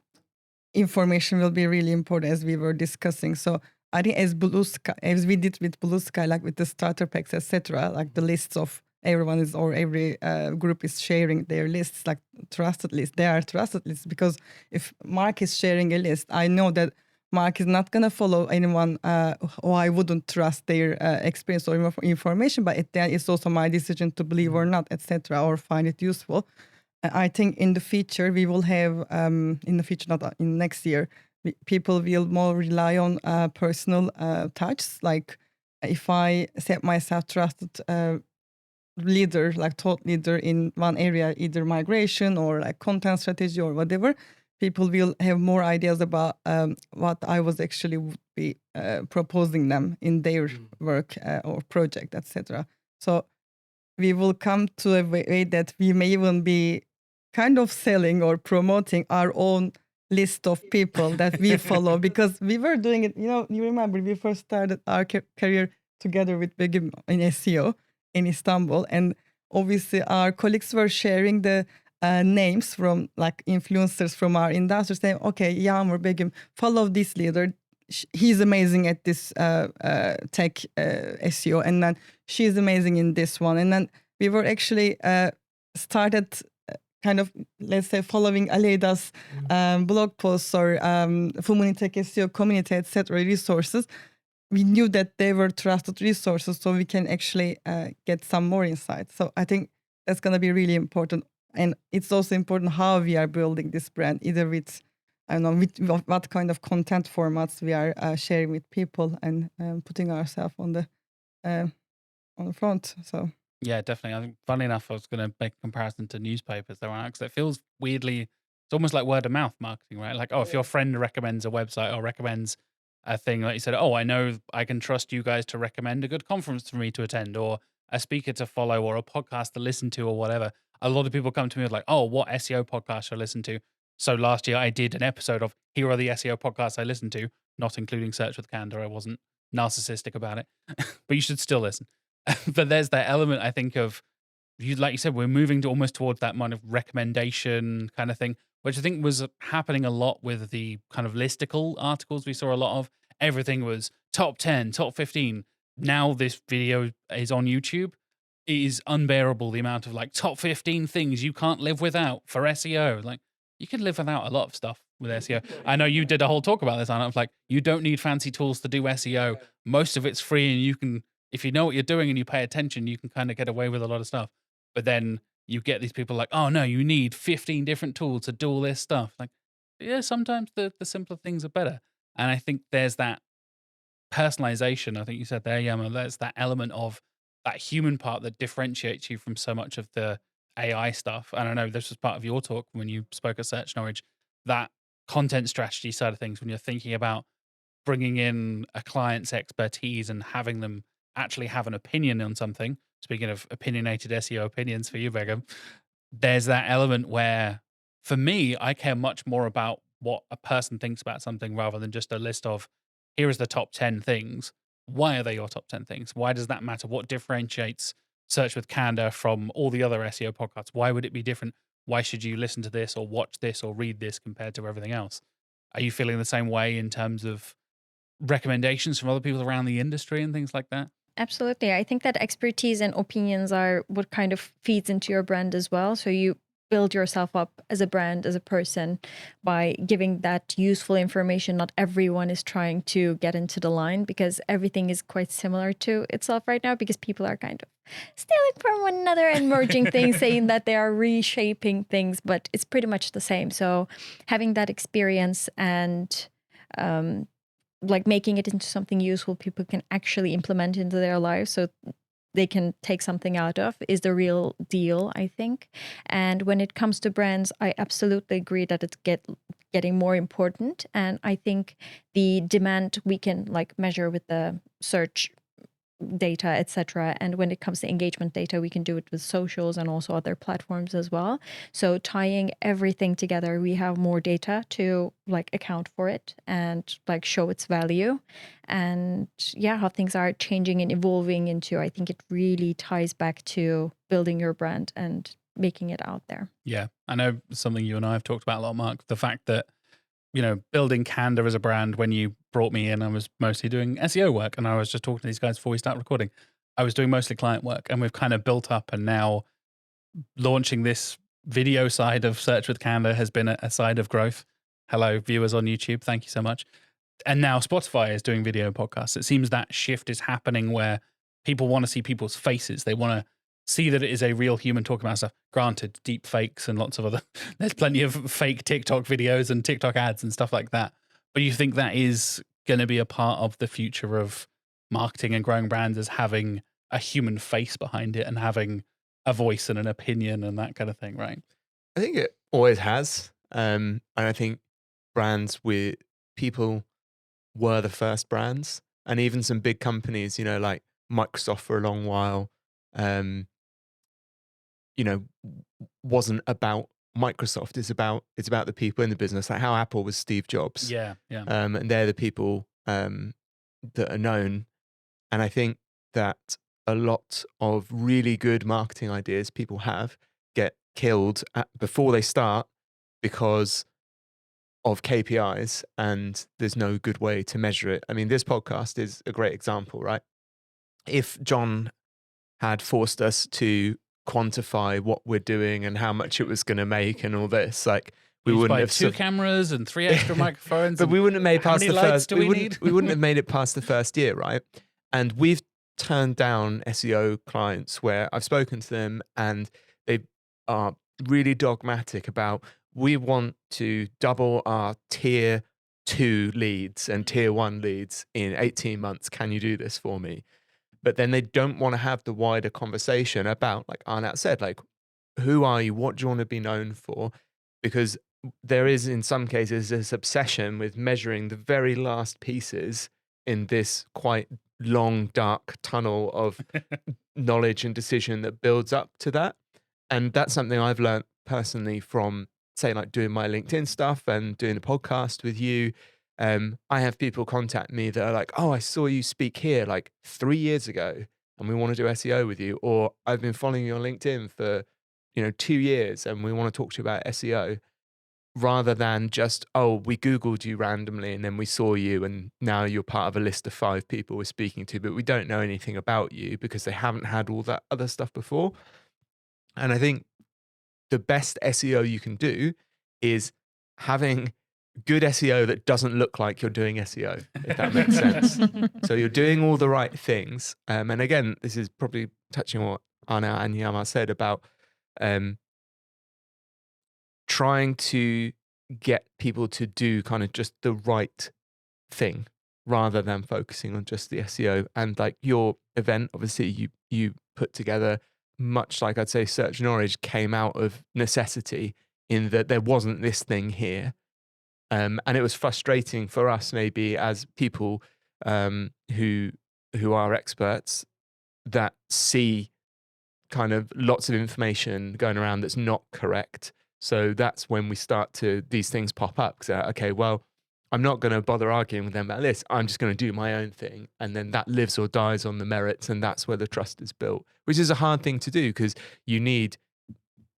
information will be really important as we were discussing. So I think as Blue Sky, as we did with Blue Sky, like with the starter packs, etc., like the lists of everyone is or every group is sharing their lists, like trusted lists. They are trusted lists because if Mark is sharing a list, I know that Mark is not gonna follow anyone who I wouldn't trust their experience or information. But it's also my decision to believe or not, etc., or find it useful. I think in the future we will have in the future, not in next year, people will more rely on personal touch. Like if I set myself trusted leader, like thought leader in one area, either migration or like content strategy or whatever, people will have more ideas about what I was actually would be proposing them in their work or project, etc. So we will come to a way that we may even be kind of selling or promoting our own list of people that we follow because we were doing it. You remember we first started our career together with Begum in SEO in Istanbul, and obviously our colleagues were sharing the names from like influencers from our industry, saying, "Okay, Yagmur, Begum, follow this leader. He's amazing at this tech SEO, and then she's amazing in this one." And then we were actually started kind of, let's say, following Aleida's blog posts or Tech SEO community, etc. resources. We knew that they were trusted resources, so we can actually get some more insights. So I think that's going to be really important. And it's also important how we are building this brand, either with, I don't know, with what kind of content formats we are sharing with people and putting ourselves on the front. So yeah, definitely. I think, funny enough, I was going to make a comparison to newspapers there, because it feels weirdly, it's almost like word of mouth marketing, right? Like, oh, if your friend recommends a website or recommends a thing, like you said, oh, I know I can trust you guys to recommend a good conference for me to attend or a speaker to follow or a podcast to listen to or whatever. A lot of people come to me with like, oh, what SEO podcast should I listen to? So last year I did an episode of here are the SEO podcasts I listened to, not including Search With Candour. I wasn't narcissistic about it, but you should still listen. But there's that element, I think, of you, like you said, we're moving to almost towards that kind of recommendation kind of thing, which I think was happening a lot with the kind of listicle articles we saw a lot of. Everything was top 10, top 15. Now this video is on YouTube. It is unbearable the amount of like top 15 things you can't live without for SEO. Like you can live without a lot of stuff with SEO. I know you did a whole talk about this, and I was like, you don't need fancy tools to do SEO. Most of it's free, and you can, if you know what you're doing and you pay attention, you can kind of get away with a lot of stuff. But then you get these people like, oh no, you need 15 different tools to do all this stuff. Like, yeah, sometimes the simpler things are better. And I think there's that personalization. I think you said there, Yagmur, there's that element of that human part that differentiates you from so much of the AI stuff. And I know this was part of your talk when you spoke at Search Norwich, that content strategy side of things, when you're thinking about bringing in a client's expertise and having them actually have an opinion on something. Speaking of opinionated SEO opinions for you, Begum, there's that element where, for me, I care much more about what a person thinks about something rather than just a list of, here is the top 10 things. Why are they your top 10 things? Why does that matter? What differentiates Search with Candour from all the other SEO podcasts? Why would it be different? Why should you listen to this or watch this or read this compared to everything else? Are you feeling the same way in terms of recommendations from other people around the industry and things like that? Absolutely. I think that expertise and opinions are what kind of feeds into your brand as well. So you build yourself up as a brand, as a person, by giving that useful information. Not everyone is trying to get into the line, because everything is quite similar to itself right now, because people are kind of stealing from one another and merging things, saying that they are reshaping things, but it's pretty much the same. So having that experience and like making it into something useful people can actually implement into their lives, so they can take something out of, is the real deal, I think. And when it comes to brands, I absolutely agree that it's getting more important. And I think the demand we can like measure with the search data, etc. And when it comes to engagement data, we can do it with socials and also other platforms as well. So tying everything together, we have more data to like account for it and like show its value. And yeah, how things are changing and evolving into, I think it really ties back to building your brand and making it out there. Yeah, I know something you and I have talked about a lot, Mark, the fact that, you know, building Candour as a brand. When you brought me in, I was mostly doing SEO work, and I was just talking to these guys before we start recording. I was doing mostly client work, and we've kind of built up, and now launching this video side of Search with Candour has been a side of growth. Hello, viewers on YouTube. Thank you so much. And now Spotify is doing video podcasts. It seems that shift is happening where people want to see people's faces. They want to see that it is a real human talking about stuff. Granted, deep fakes and lots of other, there's plenty of fake TikTok videos and TikTok ads and stuff like that. But you think that is going to be a part of the future of marketing and growing brands, as having a human face behind it and having a voice and an opinion and that kind of thing, right? I think it always has. And I think brands with people were the first brands, and even some big companies, you know, like Microsoft for a long while, you know, wasn't about Microsoft. It's about the people in the business, like how Apple was Steve Jobs. Yeah, yeah. And they're the people that are known. And I think that a lot of really good marketing ideas people have get killed before they start because of KPIs, and there's no good way to measure it. I mean, this podcast is a great example, right? If John had forced us to quantify what we're doing and how much it was going to make and all this, like, we wouldn't have 2 cameras and 3 extra microphones. But we wouldn't have made past the first. We wouldn't have made it past the first year, right? And we've turned down SEO clients where I've spoken to them and they are really dogmatic about, we want to double our tier 2 leads and tier 1 leads in 18 months. Can you do this for me? But then they don't want to have the wider conversation about, like Arnout said, like, who are you? What do you want to be known for? Because there is, in some cases, this obsession with measuring the very last pieces in this quite long, dark tunnel of knowledge and decision that builds up to that. And that's something I've learned personally from, say, like doing my LinkedIn stuff and doing a podcast with you. I have people contact me that are like, oh, I saw you speak here like 3 years ago and we want to do SEO with you. Or I've been following you on LinkedIn for, 2 years and we want to talk to you about SEO. Rather than just, oh, we Googled you randomly and then we saw you and now you're part of a list of 5 people we're speaking to, but we don't know anything about you because they haven't had all that other stuff before. And I think the best SEO you can do is having good SEO that doesn't look like you're doing SEO, if that makes sense. So you're doing all the right things. And again, this is probably touching on what Arnout and Yagmur said about trying to get people to do kind of just the right thing rather than focusing on just the SEO. And like your event, obviously you put together, much like I'd say Search Knowledge came out of necessity, in that there wasn't this thing here. And it was frustrating for us maybe as people who are experts that see kind of lots of information going around that's not correct. So that's when we start to, these things pop up. So, okay, well, I'm not going to bother arguing with them about this. I'm just going to do my own thing. And then that lives or dies on the merits. And that's where the trust is built, which is a hard thing to do because you need,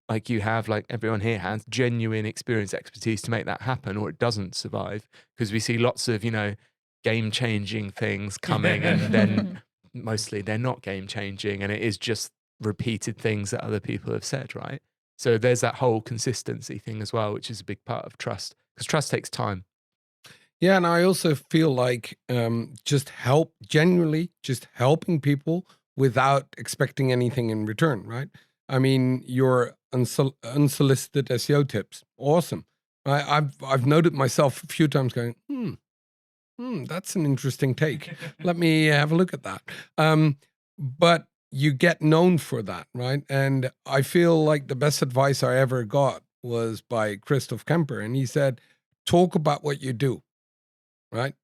like you have, like everyone here has, genuine experience, expertise to make that happen, or it doesn't survive. Because we see lots of, game-changing things coming and then mostly they're not game-changing and it is just repeated things that other people have said, right? So there's that whole consistency thing as well, which is a big part of trust, because trust takes time. Yeah, and I also feel like genuinely just helping people without expecting anything in return, right? I mean, your unsolicited SEO tips, awesome. I've noted myself a few times going, that's an interesting take. Let me have a look at that. But you get known for that, right? And I feel like the best advice I ever got was by Christoph Kemper, and he said, talk about what you do. Right?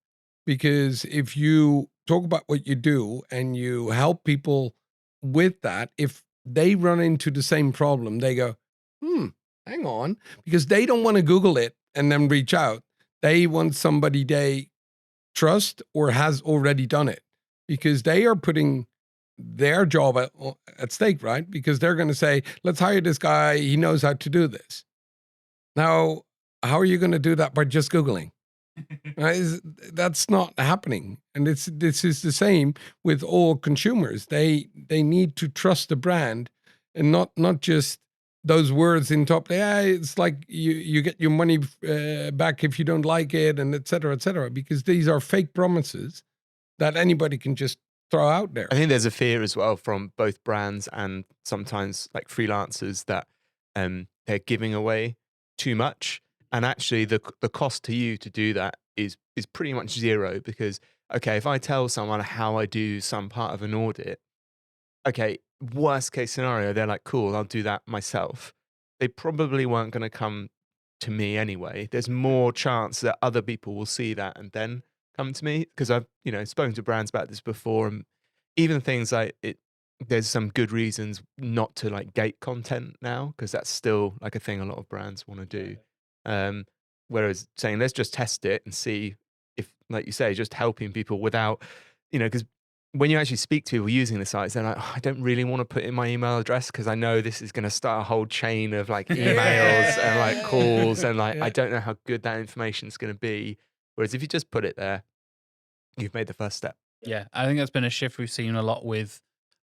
Because if you talk about what you do and you help people with that, if they run into the same problem, they go, hang on, because they don't want to Google it and then reach out. They want somebody they trust or has already done it, because they are putting their job at stake, right? Because they're going to say, let's hire this guy. He knows how to do this. Now, how are you going to do that by just Googling? Right? That's not happening. And this is the same with all consumers. They need to trust the brand and not just those words in top. Yeah, it's like you get your money back if you don't like it, and et cetera, because these are fake promises that anybody can just throw out there. I think there's a fear as well from both brands and sometimes like freelancers that they're giving away too much. And actually the cost to you to do that is pretty much zero, because, okay, if I tell someone how I do some part of an audit, okay, worst case scenario, they're like, cool, I'll do that myself. They probably weren't going to come to me anyway. There's more chance that other people will see that and then come to me, because I've, spoken to brands about this before, and even things like there's some good reasons not to like gate content now, because that's still like a thing a lot of brands want to do. Whereas saying, let's just test it and see if, like you say, just helping people without, because when you actually speak to people using the sites, they're like, I don't really want to put in my email address because I know this is going to start a whole chain of like emails and like calls and like, I don't know how good that information is going to be. Whereas if you just put it there, you've made the first step. Yeah, I think that's been a shift we've seen a lot with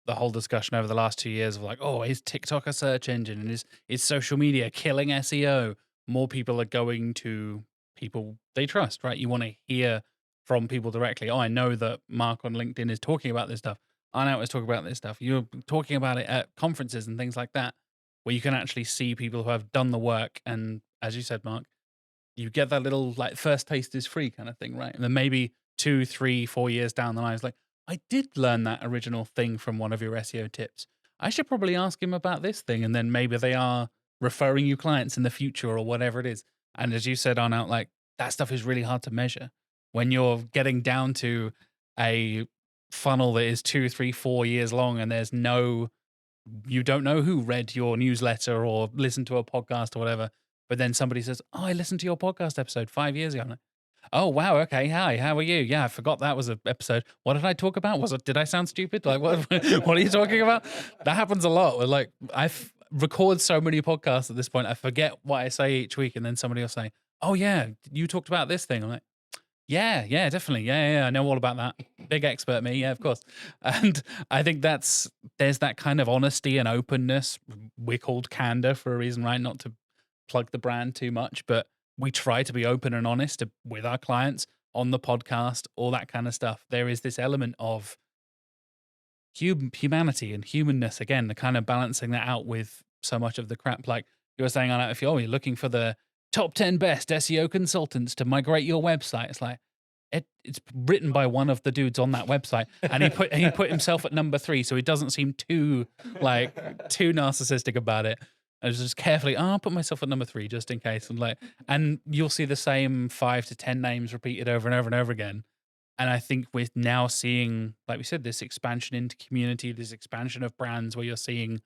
the whole discussion over the last 2 years of like, oh, is TikTok a search engine, and is social media killing SEO? More people are going to people they trust, right? You want to hear from people directly. Oh, I know that Mark on LinkedIn is talking about this stuff. Arnout is talking about this stuff. You're talking about it at conferences and things like that, where you can actually see people who have done the work. And as you said, Mark, you get that little like first taste is free kind of thing, right? And then maybe 2, 3, 4 years down the line, it's like, I did learn that original thing from one of your SEO tips. I should probably ask him about this thing. And then maybe they are referring you clients in the future or whatever it is. And as you said, Arnout, like that stuff is really hard to measure. When you're getting down to a funnel that is 2, 3, 4 years long and you don't know who read your newsletter or listened to a podcast or whatever, but then somebody says, oh, I listened to your podcast episode 5 years ago. I'm like, oh, wow. Okay. Hi, how are you? Yeah, I forgot that was an episode. What did I talk about? Did I sound stupid? Like, what are you talking about? That happens a lot. Like, I've record so many podcasts at this point, I forget what I say each week. And then somebody will say, oh, yeah, you talked about this thing. I'm like, yeah, definitely. Yeah, I know all about that. Big expert me. Yeah, of course. And I think there's that kind of honesty and openness. We're called Candour for a reason, right? Not to plug the brand too much, but we try to be open and honest with our clients on the podcast, all that kind of stuff. There is this element of humanity and humanness, again, the kind of balancing that out with so much of the crap. Like you were saying, if you're looking for the top 10 best SEO consultants to migrate your website, it's like it's written by one of the dudes on that website, and he put himself at number 3, so he doesn't seem too narcissistic about it. I was just carefully, I'll put myself at number 3 just in case. And you'll see the same 5 to 10 names repeated over and over and over again. And I think we're now seeing, like we said, this expansion into community, this expansion of brands where you're seeing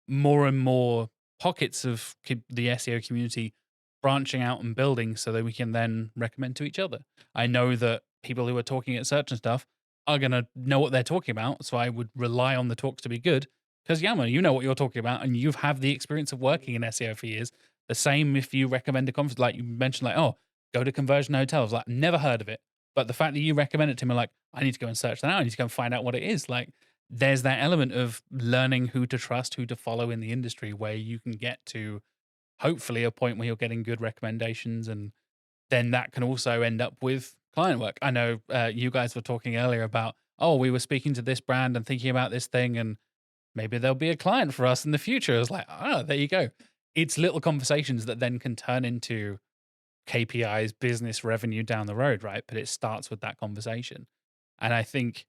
more and more pockets of the SEO community branching out and building so that we can then recommend to each other. I know that people who are talking at Search and stuff are going to know what they're talking about. So I would rely on the talks to be good because, Yagmur, you know what you're talking about and you've had the experience of working in SEO for years. The same if you recommend a conference, like you mentioned, like, oh, go to Conversion Hotels. Like, never heard of it. But the fact that you recommend it to me, like, I need to go and search that out. I need to go and find out what it is. Like, there's that element of learning who to trust, who to follow in the industry, where you can get to hopefully a point where you're getting good recommendations. And then that can also end up with client work. I know you guys were talking earlier about, oh, we were speaking to this brand and thinking about this thing, and maybe there'll be a client for us in the future. I was like, oh, there you go. It's little conversations that then can turn into KPIs, business revenue down the road, right? But it starts with that conversation. And I think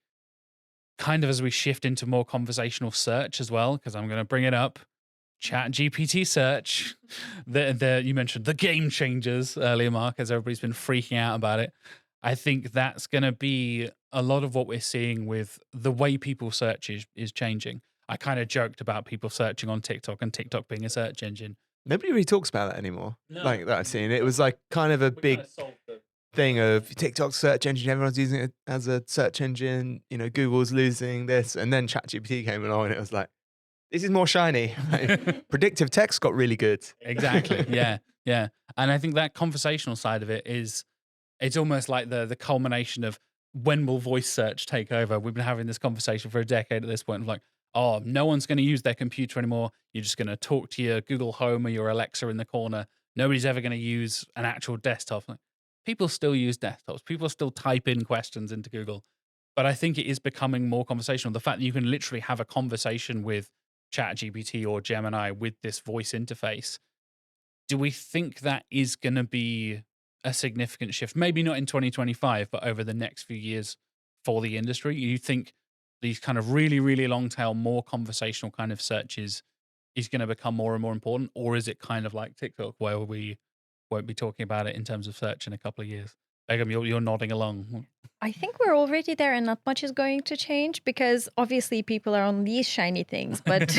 kind of as we shift into more conversational search as well, because I'm going to bring it up, ChatGPT search, you mentioned the game changers earlier, Mark, as everybody's been freaking out about it. I think that's going to be a lot of what we're seeing with the way people search is changing. I kind of joked about people searching on TikTok and TikTok being a search engine. Nobody really talks about that anymore. No. Like that I've seen. It was like kind of a big thing of TikTok search engine. Everyone's using it as a search engine. You know, Google's losing this. And then ChatGPT came along and it was like, this is more shiny. Predictive text got really good. Exactly. Yeah. Yeah. And I think that conversational side of it it's almost like the culmination of when will voice search take over? We've been having this conversation for a decade at this point of like, oh, no one's going to use their computer anymore. You're just going to talk to your Google Home or your Alexa in the corner. Nobody's ever going to use an actual desktop. Like, people still use desktops. People still type in questions into Google. But I think it is becoming more conversational. The fact that you can literally have a conversation with ChatGPT or Gemini with this voice interface, do we think that is going to be a significant shift? Maybe not in 2025, but over the next few years for the industry? You think these kind of really, really long tail, more conversational kind of searches is going to become more and more important? Or is it kind of like TikTok where we won't be talking about it in terms of search in a couple of years? Begum, you're nodding along. I think we're already there and not much is going to change because obviously people are on these shiny things. But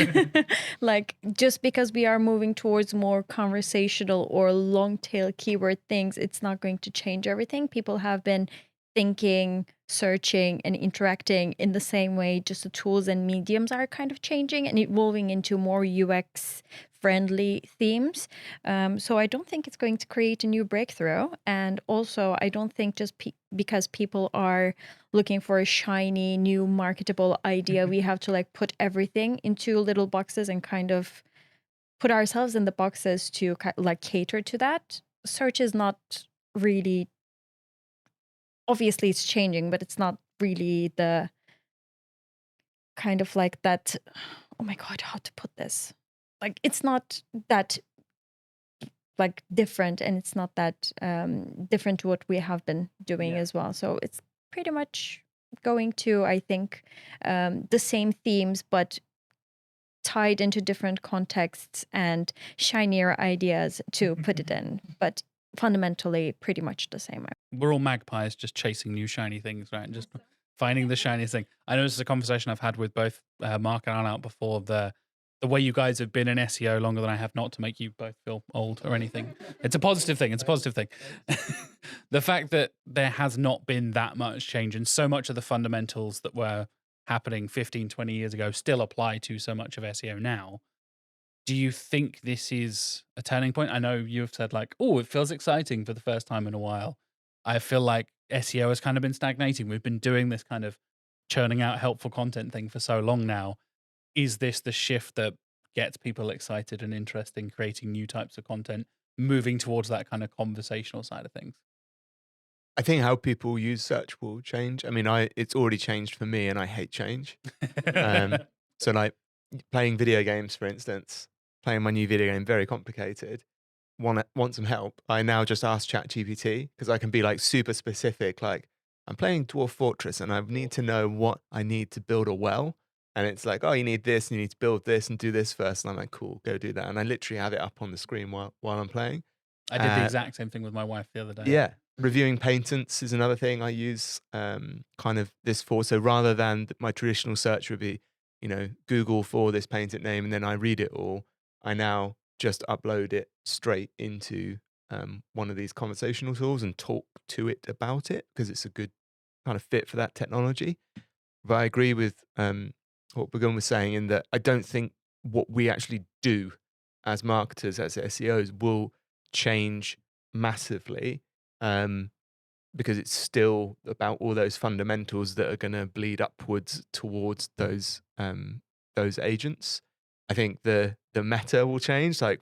like just because we are moving towards more conversational or long tail keyword things, it's not going to change everything. People have been thinking, searching, and interacting in the same way. Just the tools and mediums are kind of changing and evolving into more UX friendly themes. So I don't think it's going to create a new breakthrough. And also, I don't think just because people are looking for a shiny, new marketable idea, we have to like put everything into little boxes and kind of put ourselves in the boxes to like cater to that. Search is not really, obviously it's changing, but it's not really the kind of like that, oh my God, how to put this? Like, it's not that like different and it's not that different to what we have been doing as well. So it's pretty much going to, I think, the same themes, but tied into different contexts and shinier ideas to put it in. But fundamentally, pretty much the same. We're all magpies just chasing new shiny things, right? And just finding the shiniest thing. I know this is a conversation I've had with both Mark and Arnout before, the way you guys have been in SEO longer than I have, not to make you both feel old or anything. It's a positive thing. It's a positive thing. The fact that there has not been that much change and so much of the fundamentals that were happening 15, 20 years ago still apply to so much of SEO now. Do you think this is a turning point? I know you've said like, oh, it feels exciting for the first time in a while. I feel like SEO has kind of been stagnating. We've been doing this kind of churning out helpful content thing for so long now. Is this the shift that gets people excited and interested in creating new types of content, moving towards that kind of conversational side of things? I think how people use search will change. I mean, it's already changed for me and I hate change. So like playing video games, for instance, playing my new video game, very complicated. Want some help? I now just ask ChatGPT because I can be like super specific. Like I'm playing Dwarf Fortress and I need to know what I need to build a well. and it's like, oh, you need this, and you need to build this and do this first. And I'm like, cool, go do that. And I literally have it up on the screen while I'm playing. I did the exact same thing with my wife the other day. Yeah. Reviewing patents is another thing I use kind of this for. So rather than my traditional search would be, Google for this patent name, and then I read it all, I now just upload it straight into one of these conversational tools and talk to it about it, because it's a good kind of fit for that technology. But I agree with what Begum was saying, in that I don't think what we actually do as marketers, as SEOs, will change massively, because it's still about all those fundamentals that are going to bleed upwards towards those agents. I think the meta will change, like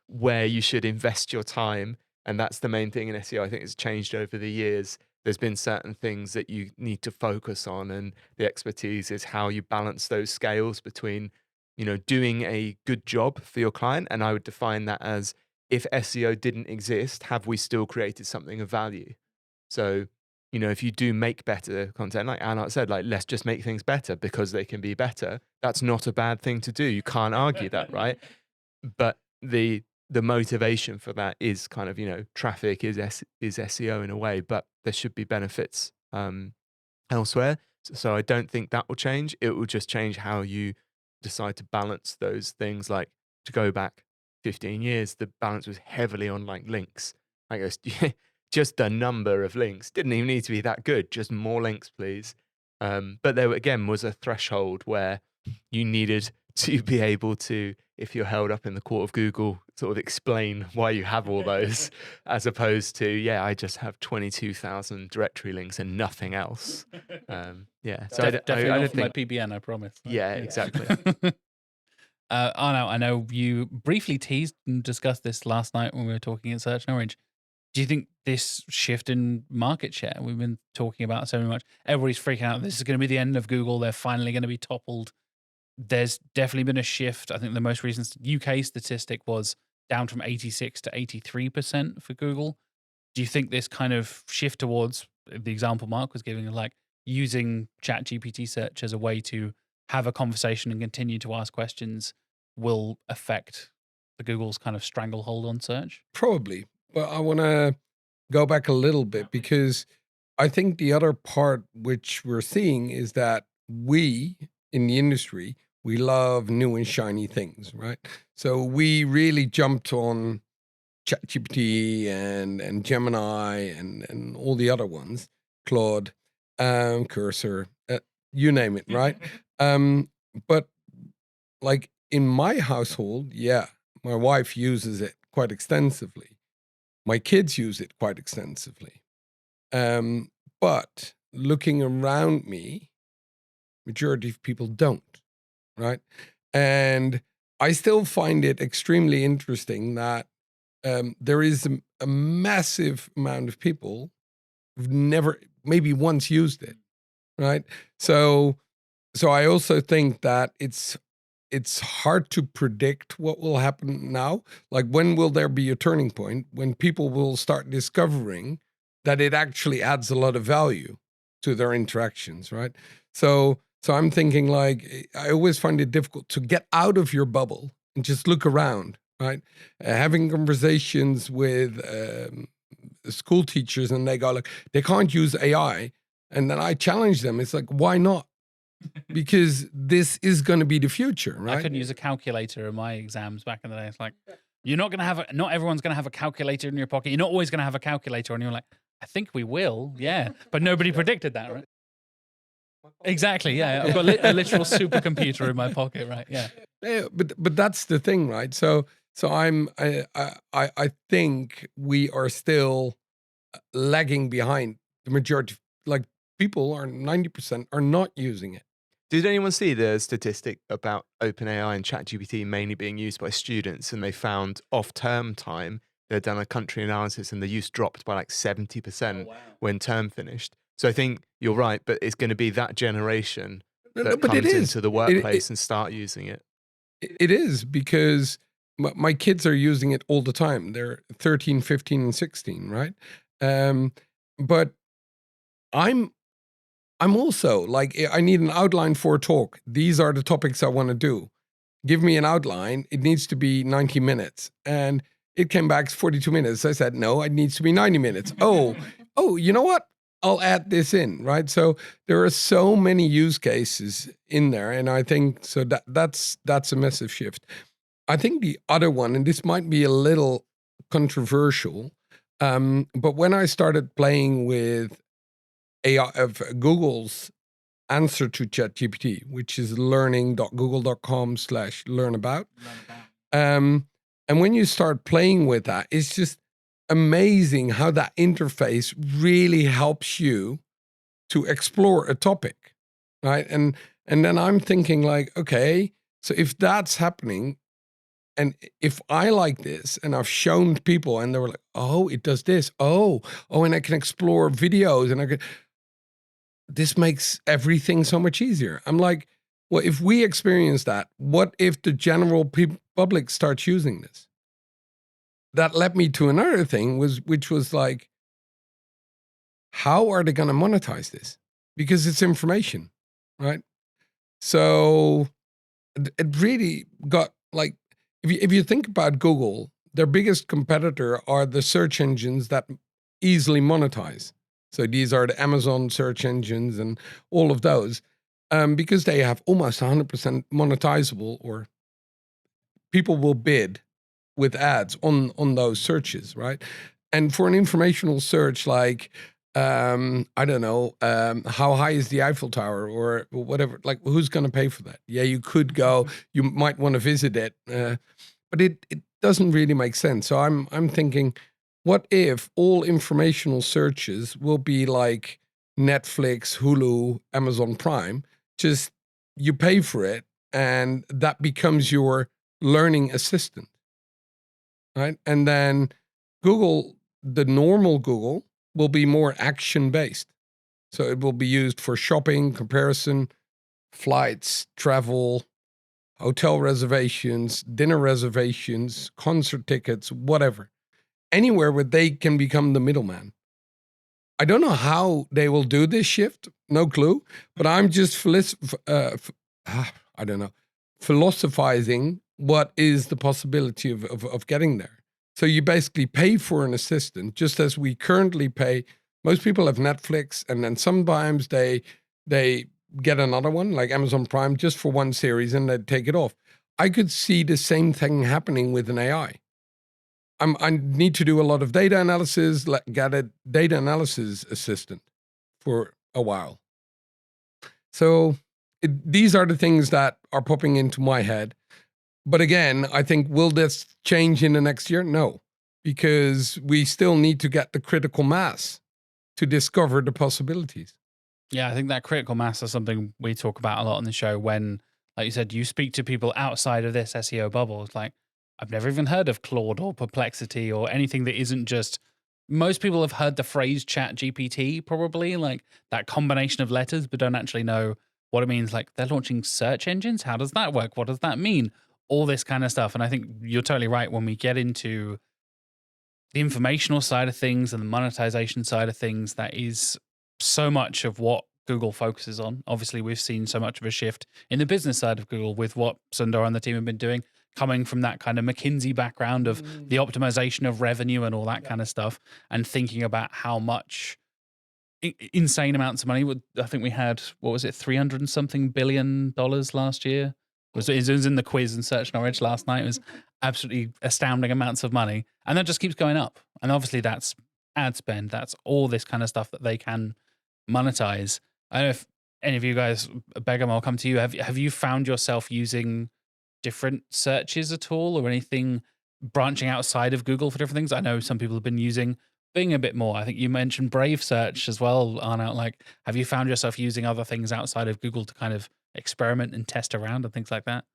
where you should invest your time, and that's the main thing in SEO. I think it's changed over the years. There's been certain things that you need to focus on, and the expertise is how you balance those scales between, doing a good job for your client. And I would define that as, if SEO didn't exist, have we still created something of value? So, if you do make better content, like Arnout said, like, let's just make things better because they can be better. That's not a bad thing to do. You can't argue that, right? But the motivation for that is kind of, traffic is SEO in a way, but there should be benefits elsewhere. So I don't think that will change. It will just change how you decide to balance those things. Like, to go back 15 years, the balance was heavily on like links. I guess just the number of links didn't even need to be that good. Just more links, please. But there again was a threshold where you needed to be able to, if you're held up in the court of Google, sort of explain why you have all those, as opposed to, I just have 22,000 directory links and nothing else. So definitely I not don't for my think. PBN, I promise. Yeah, exactly. Arnout, I know you briefly teased and discussed this last night when we were talking at Search and Orange. Do you think this shift in market share we've been talking about so much, everybody's freaking out, this is going to be the end of Google, they're finally going to be toppled? There's definitely been a shift. I think the most recent UK statistic was down from 86 to 83% for Google. Do you think this kind of shift towards the example Mark was giving, like using ChatGPT search as a way to have a conversation and continue to ask questions, will affect the Google's kind of stranglehold on search? Probably. But I want to go back a little bit, because I think the other part which we're seeing is that we in the industry, we love new and shiny things, right? So we really jumped on ChatGPT and Gemini and all the other ones, Claude, Cursor, you name it, right? But like in my household, my wife uses it quite extensively. My kids use it quite extensively. But looking around me, majority of people don't, right? And I still find it extremely interesting that there is a massive amount of people who've never, maybe once used it, right? So I also think that it's hard to predict what will happen now. Like, when will there be a turning point when people will start discovering that it actually adds a lot of value to their interactions, right? So I'm thinking, like, I always find it difficult to get out of your bubble and just look around, right? Having conversations with school teachers, and they go, like, they can't use AI. And then I challenge them. It's like, why not? Because this is going to be the future, right? I couldn't use a calculator in my exams back in the day. It's like, you're not going to have not everyone's going to have a calculator in your pocket. You're not always going to have a calculator. And you're like, I think we will. Yeah. But nobody predicted that, right? Exactly. Yeah. I've got a literal supercomputer in my pocket, right? Yeah. But that's the thing, right? So I think we are still lagging behind the majority. Like, people are 90% are not using it. Did anyone see the statistic about OpenAI and ChatGPT mainly being used by students? And they found off-term time, they'd done a country analysis, and the use dropped by like 70% when term finished. So I think you're right, but it's going to be that generation that comes into the workplace and start using it. It is, because my kids are using it all the time. They're 13, 15, and 16, right? But I'm I'm also like, I need an outline for a talk. These are the topics I want to do. Give me an outline. It needs to be 90 minutes. And it came back 42 minutes. I said, no, it needs to be 90 minutes. Oh, you know what? I'll add this in, right? So there are so many use cases in there. And I think so that's a massive shift. I think the other one, and this might be a little controversial, but when I started playing with AI of Google's answer to ChatGPT, which is learning.google.com/learnabout. And when you start playing with that, it's just amazing how that interface really helps you to explore a topic, right? And then I'm thinking like, okay, so if that's happening, and if I like this, and I've shown people, and they were like, oh, it does this, oh, and I can explore videos, and I could. This makes everything so much easier. I'm like, well, if we experience that, what if the general public starts using this? That led me to another thing, which was like, how are they going to monetize this? Because it's information, right? So it really got like, if you think about Google, their biggest competitor are the search engines that easily monetize. So these are the Amazon search engines and all of those, because they have almost 100% monetizable, or people will bid with ads on those searches, right? And for an informational search like, I don't know, how high is the Eiffel Tower or whatever, like who's going to pay for that? Yeah, you could go, you might want to visit it, but it doesn't really make sense. So I'm thinking, what if all informational searches will be like Netflix, Hulu, Amazon Prime? Just you pay for it, and that becomes your learning assistant, right? And then Google, the normal Google, will be more action-based. So it will be used for shopping, comparison, flights, travel, hotel reservations, dinner reservations, concert tickets, whatever. Anywhere where they can become the middleman. I don't know how they will do this shift, no clue, but I'm just philosophizing what is the possibility of getting there. So you basically pay for an assistant, just as we currently pay. Most people have Netflix, and then sometimes they get another one, like Amazon Prime, just for one series, and they take it off. I could see the same thing happening with an AI. I need to do a lot of data analysis, get a data analysis assistant for a while. So these are the things that are popping into my head. But again, I think, will this change in the next year? No, because we still need to get the critical mass to discover the possibilities. Yeah, I think that critical mass is something we talk about a lot on the show when, like you said, you speak to people outside of this SEO bubble. It's like, I've never even heard of Claude or Perplexity or anything that isn't just, most people have heard the phrase ChatGPT, probably, like that combination of letters, but don't actually know what it means. Like, they're launching search engines. How does that work? What does that mean? All this kind of stuff. And I think you're totally right. When we get into the informational side of things and the monetization side of things, that is so much of what Google focuses on. Obviously, we've seen so much of a shift in the business side of Google with what Sundar and the team have been doing, coming from that kind of McKinsey background of the optimization of revenue and all that kind of stuff, and thinking about how much insane amounts of money. I think we had, what was it, $300 and something billion last year? It was in the quiz in Search Knowledge last night. It was absolutely astounding amounts of money. And that just keeps going up. And obviously that's ad spend. That's all this kind of stuff that they can monetize. I don't know if any of you guys, Begum, I'll come to you. Have you found yourself using different searches at all, or anything branching outside of Google for different things? I know some people have been using Bing a bit more. I think you mentioned Brave Search as well, Arnout. Like, have you found yourself using other things outside of Google to kind of experiment and test around and things like that?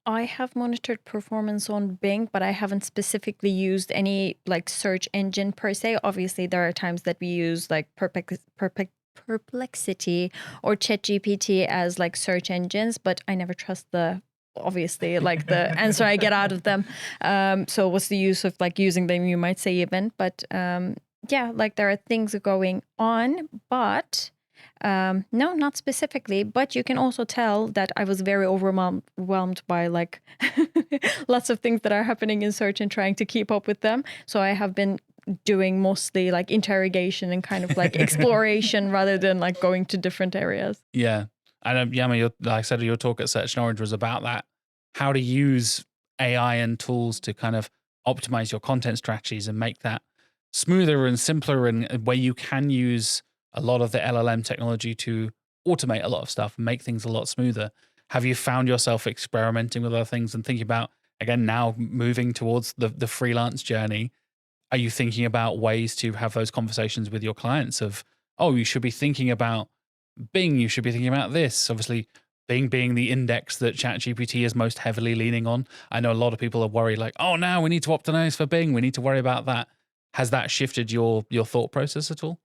I have monitored performance on Bing, but I haven't specifically used any like search engine per se. Obviously, there are times that we use like Perplexity or ChatGPT as like search engines, but I never trust obviously like the answer I get out of them. So what's the use of like using them, you might say, even, but yeah, like there are things going on, but No, not specifically, but you can also tell that I was very overwhelmed by like lots of things that are happening in search and trying to keep up with them. So I have been doing mostly like interrogation and kind of like exploration rather than like going to different areas. Yeah. And Yagmur, like I said, your talk at Search Knowledge was about that. How to use AI and tools to kind of optimize your content strategies and make that smoother and simpler, and where you can use a lot of the LLM technology to automate a lot of stuff and make things a lot smoother. Have you found yourself experimenting with other things and thinking about, again, now moving towards the freelance journey? Are you thinking about ways to have those conversations with your clients of, oh, you should be thinking about Bing, you should be thinking about this? Obviously, Bing being the index that ChatGPT is most heavily leaning on. I know a lot of people are worried like, oh, now we need to optimize for Bing. We need to worry about that. Has that shifted your thought process at all?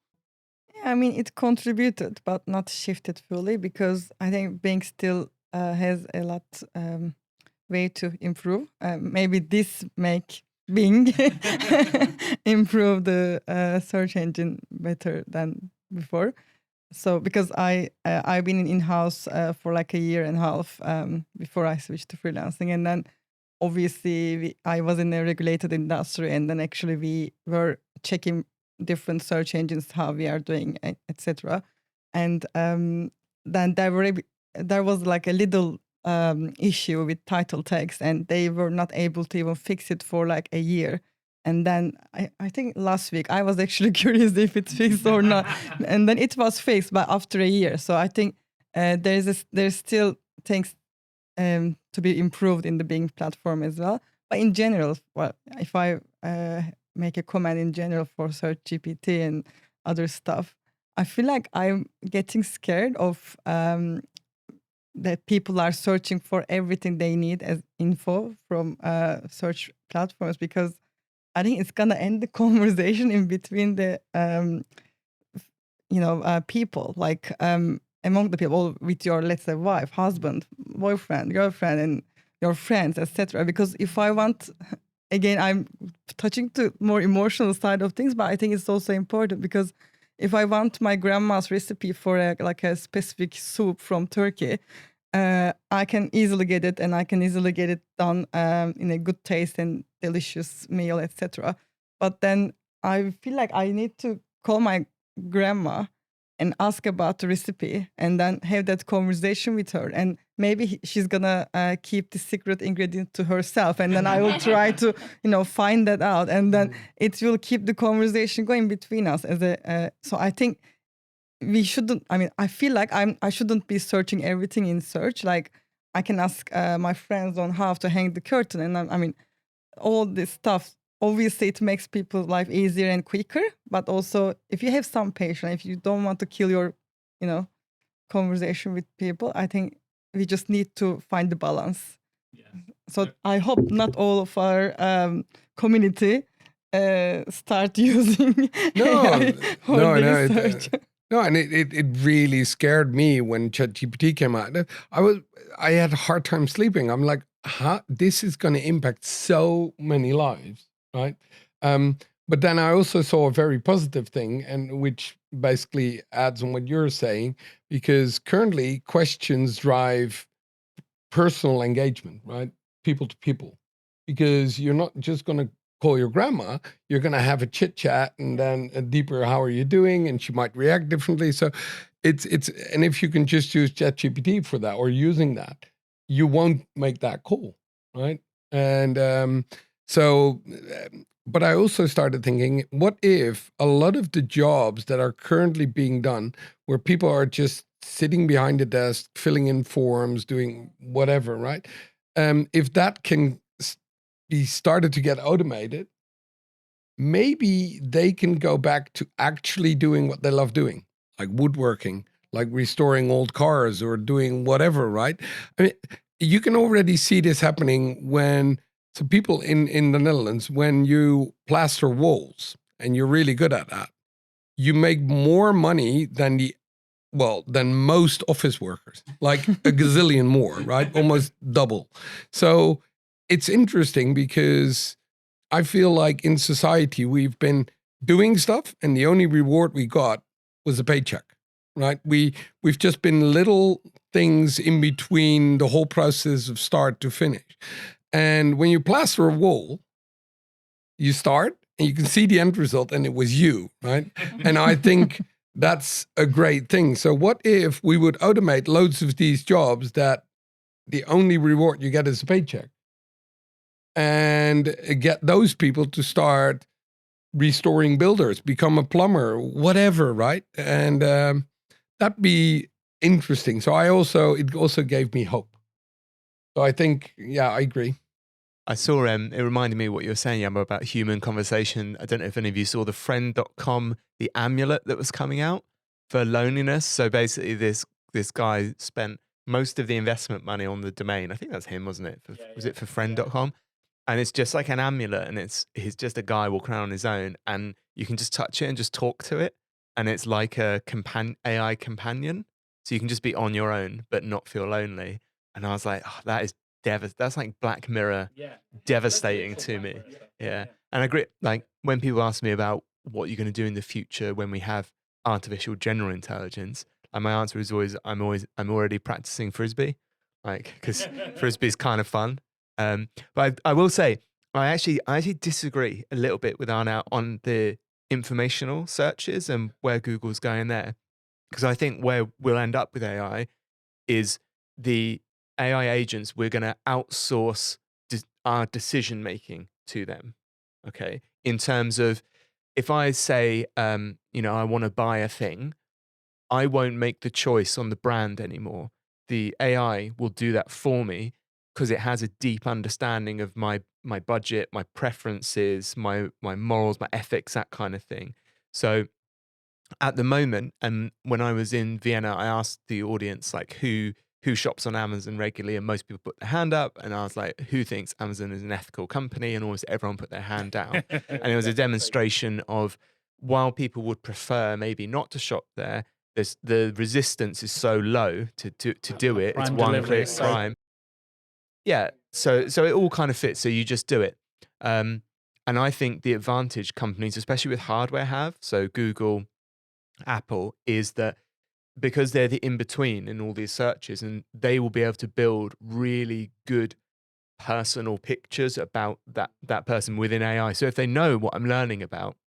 Yeah, I mean, it contributed, but not shifted fully, because I think Bing still has a lot way to improve. Maybe this make Bing improve the search engine better than before. So because I've been in-house for like a year and a half before I switched to freelancing, and then obviously I was in a regulated industry, and then actually we were checking different search engines, how we are doing, etc. And then there was like a little issue with title tags, and they were not able to even fix it for like a year. And then I think last week I was actually curious if it's fixed or not, and then it was fixed, but after a year. So I think there's still things to be improved in the Bing platform as well. But in general, well, if I make a comment in general for Search GPT and other stuff, I feel like I'm getting scared of that people are searching for everything they need as info from search platforms, because I think it's gonna end the conversation in between the people, like among the people with your, let's say, wife, husband, boyfriend, girlfriend, and your friends, etc. Because if I want, again, I'm touching to more emotional side of things, but I think it's also important, because if I want my grandma's recipe for a specific soup from Turkey, I can easily get it, and I can easily get it done in a good taste and delicious meal, etc. But then I feel like I need to call my grandma and ask about the recipe, and then have that conversation with her. And maybe she's gonna keep the secret ingredient to herself, and then I will try to, find that out, and then it will keep the conversation going between us. So I think we shouldn't. I mean, I feel like I shouldn't be searching everything in search. Like I can ask my friends on how to hang the curtain, and I mean, all this stuff. Obviously, it makes people's life easier and quicker. But also, if you have some patience, if you don't want to kill your, conversation with people, I think we just need to find the balance. Yeah. So I hope not all of our community start using AI for research. No, and it really scared me when ChatGPT came out. I had a hard time sleeping. I'm like, this is going to impact so many lives, right? But then I also saw a very positive thing, and which basically adds on what you're saying, because currently questions drive personal engagement, right? People to people, because you're not just going to call your grandma, you're going to have a chit chat, and then a deeper, how are you doing? And she might react differently. So it's, and if you can just use ChatGPT for that, or using that, you won't make that call, right? And but I also started thinking, what if a lot of the jobs that are currently being done, where people are just sitting behind a desk, filling in forms, doing whatever, right? If that can be started to get automated, maybe they can go back to actually doing what they love doing, like woodworking, like restoring old cars, or doing whatever, right? I mean, you can already see this happening when, so people in the Netherlands, when you plaster walls, and you're really good at that, you make more money than than most office workers, like a gazillion more, right? Almost double. So it's interesting, because I feel like in society we've been doing stuff, and the only reward we got was a paycheck, right? We've just been little things in between the whole process of start to finish. And when you plaster a wall, you start and you can see the end result, and it was you, right? And I think that's a great thing. So what if we would automate loads of these jobs that the only reward you get is a paycheck, and get those people to start restoring builders, become a plumber, whatever, right? And that'd be interesting. So it also gave me hope. So I think, yeah, I agree. I saw, it reminded me of what you were saying, Yagmur, about human conversation. I don't know if any of you saw the friend.com, the amulet that was coming out for loneliness. So basically this guy spent most of the investment money on the domain. I think that's him, wasn't it? Was it for friend.com? And it's just like an amulet, and he's just a guy walking around on his own, and you can just touch it and just talk to it. And it's like a AI companion. So you can just be on your own, but not feel lonely. And I was like, oh, that is that's like Black Mirror, devastating to me. Yeah. And I agree, like when people ask me about what you're going to do in the future when we have artificial general intelligence, and my answer is always, I'm already practicing Frisbee, like, because Frisbee is kind of fun. But I will say, I actually disagree a little bit with Arnout on the informational searches and where Google's going there. Because I think where we'll end up with AI is the AI agents, we're going to outsource our decision making to them. Okay. In terms of, if I say, I want to buy a thing, I won't make the choice on the brand anymore. The AI will do that for me because it has a deep understanding of my budget, my preferences, my morals, my ethics, that kind of thing. So at the moment, and when I was in Vienna, I asked the audience like who shops on Amazon regularly, and most people put their hand up, and I was like, who thinks Amazon is an ethical company? And almost everyone put their hand down. And it was a demonstration of, while people would prefer maybe not to shop there, the resistance is so low to do it. It's one click Prime. Yeah, so it all kind of fits. So you just do it. And I think the advantage companies, especially with hardware, have, so Google, Apple, is that because they're the in-between in all these searches, and they will be able to build really good personal pictures about that person within AI. So if they know what I'm learning about,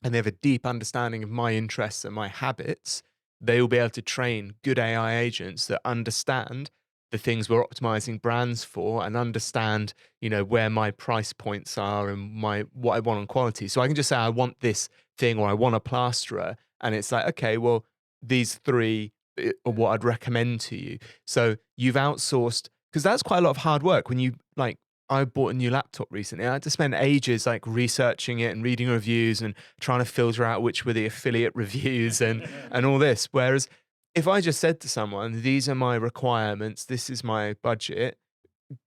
and they have a deep understanding of my interests and my habits, they will be able to train good AI agents that understand the things we're optimizing brands for, and understand, where my price points are and what I want on quality. So I can just say, I want this thing, or I want a plasterer. And it's like, okay, well, these three are what I'd recommend to you. So you've outsourced, because that's quite a lot of hard work. When you, like, I bought a new laptop recently. I had to spend ages like researching it and reading reviews and trying to filter out which were the affiliate reviews and all this. Whereas if I just said to someone, these are my requirements, this is my budget,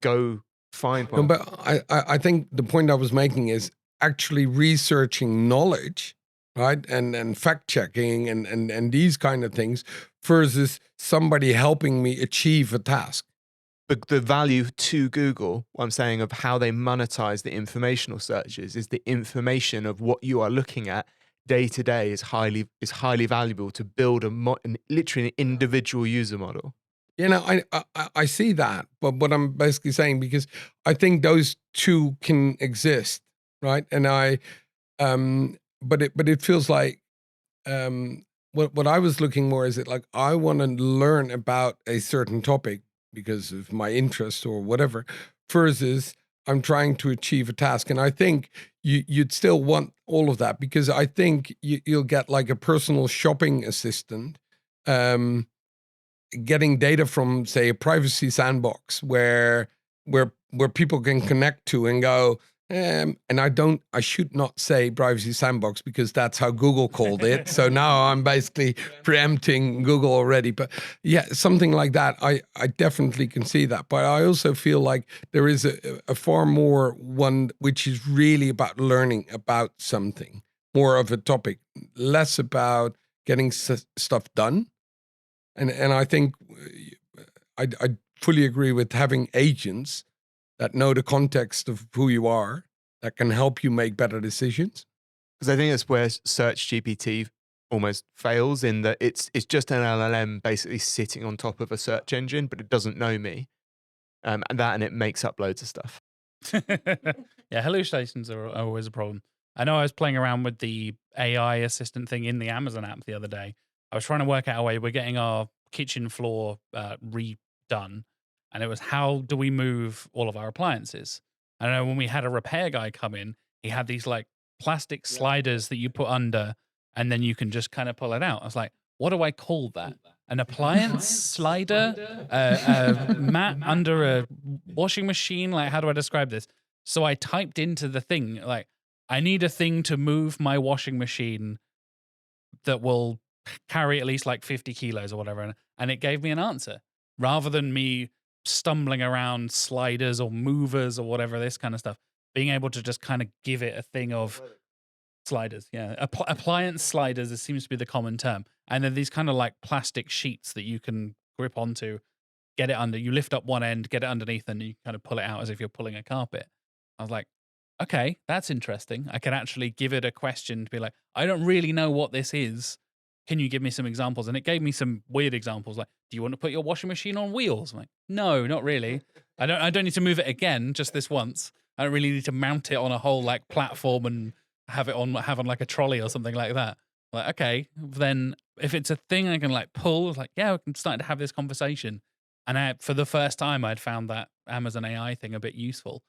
go find one. No, but I think the point I was making is actually researching knowledge, right? And fact checking and these kind of things versus somebody helping me achieve a task. But the value to Google, what I'm saying, of how they monetize the informational searches, is the information of what you are looking at day to day is highly valuable to build literally an individual user model. I see that, but what I'm basically saying, because I think those two can exist, right? And but it feels like what I was looking more is, it like I want to learn about a certain topic because of my interest or whatever, versus I'm trying to achieve a task. And I think you'd still want all of that, because I think you'll get like a personal shopping assistant, getting data from, say, a privacy sandbox where people can connect to and go, and I should not say privacy sandbox because that's how Google called it. So now I'm basically preempting Google already. But yeah, something like that, I definitely can see that. But I also feel like there is a far more one which is really about learning about something, more of a topic, less about getting stuff done. And I think I fully agree with having agents that know the context of who you are, that can help you make better decisions. Because I think that's where Search GPT almost fails in that it's just an LLM basically sitting on top of a search engine, but it doesn't know me. And it makes up loads of stuff. Yeah, hallucinations are always a problem. I know I was playing around with the AI assistant thing in the Amazon app the other day. I was trying to work out a way. We're getting our kitchen floor redone, and it was how do we move all of our appliances? I know when we had a repair guy come in, he had these like plastic sliders that you put under, and then you can just kind of pull it out. I was like, what do I call that? An appliance slider? A mat under a washing machine? Like, how do I describe this? So I typed into the thing, like, I need a thing to move my washing machine that will carry at least like 50 kilos or whatever. And it gave me an answer rather than me stumbling around sliders or movers or whatever, this kind of stuff. Being able to just kind of give it a thing of sliders. Yeah. Appliance sliders, it seems to be the common term. And then these kind of like plastic sheets that you can grip onto, get it under. You lift up one end, get it underneath, and you kind of pull it out as if you're pulling a carpet. I was like, okay, that's interesting. I can actually give it a question to be like, I don't really know what this is. Can you give me some examples? And it gave me some weird examples. Like, do you want to put your washing machine on wheels? I'm like, no, not really. I don't need to move it again, just this once. I don't really need to mount it on a whole like platform and have on like a trolley or something like that. Like, okay, then if it's a thing I can like pull, like, yeah, we can start to have this conversation. And for the first time, I'd found that Amazon AI thing a bit useful.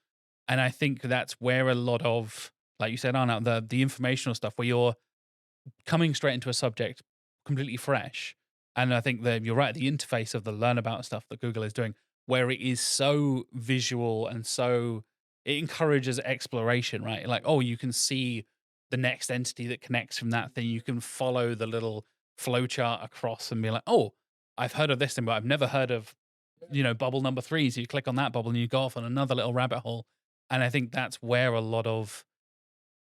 And I think that's where a lot of, like you said, Arnout, the informational stuff, where you're coming straight into a subject completely fresh. And I think that you're right, the interface of the learn about stuff that Google is doing, where it is so visual and so, it encourages exploration, right? Like, oh, you can see the next entity that connects from that thing. You can follow the little flowchart across and be like, oh, I've heard of this thing, but I've never heard of, bubble number 3. So you click on that bubble and you go off on another little rabbit hole. And I think that's where a lot of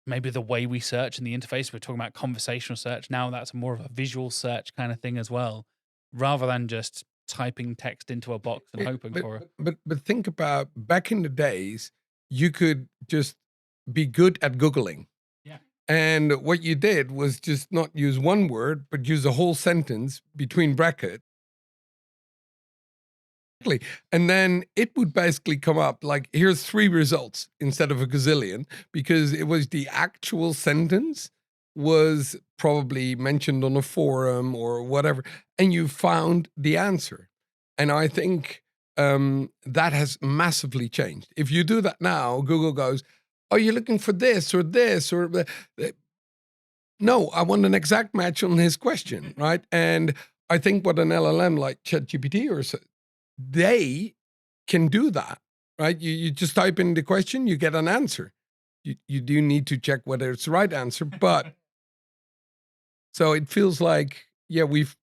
maybe the way we search in the interface, we're talking about conversational search. Now that's more of a visual search kind of thing as well, rather than just typing text into a box and hoping for it. But think about back in the days, you could just be good at Googling. Yeah. And what you did was just not use one word, but use a whole sentence between brackets. And then it would basically come up like, here's 3 results instead of a gazillion, because it was the actual sentence was probably mentioned on a forum or whatever, and you found the answer. And I think that has massively changed. If you do that now, Google goes, are you looking for this or this? Or no, I want an exact match on his question, right? And I think what an LLM like ChatGPT or so, they can do that, right? You just type in the question, you get an answer. You do need to check whether it's the right answer, but so it feels like, yeah, we've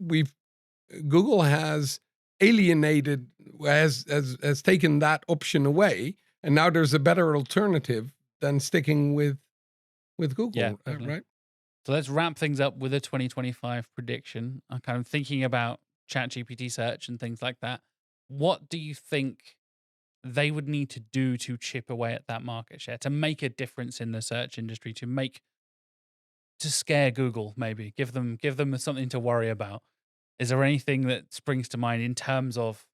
Google has alienated, has taken that option away, and now there's a better alternative than sticking with Google, Yeah, definitely. right? So let's wrap things up with a 2025 prediction. I'm kind of thinking about ChatGPT search and things like that. What do you think they would need to do to chip away at that market share, to make a difference in the search industry, to scare Google, maybe give them something to worry about? Is there anything that springs to mind in terms of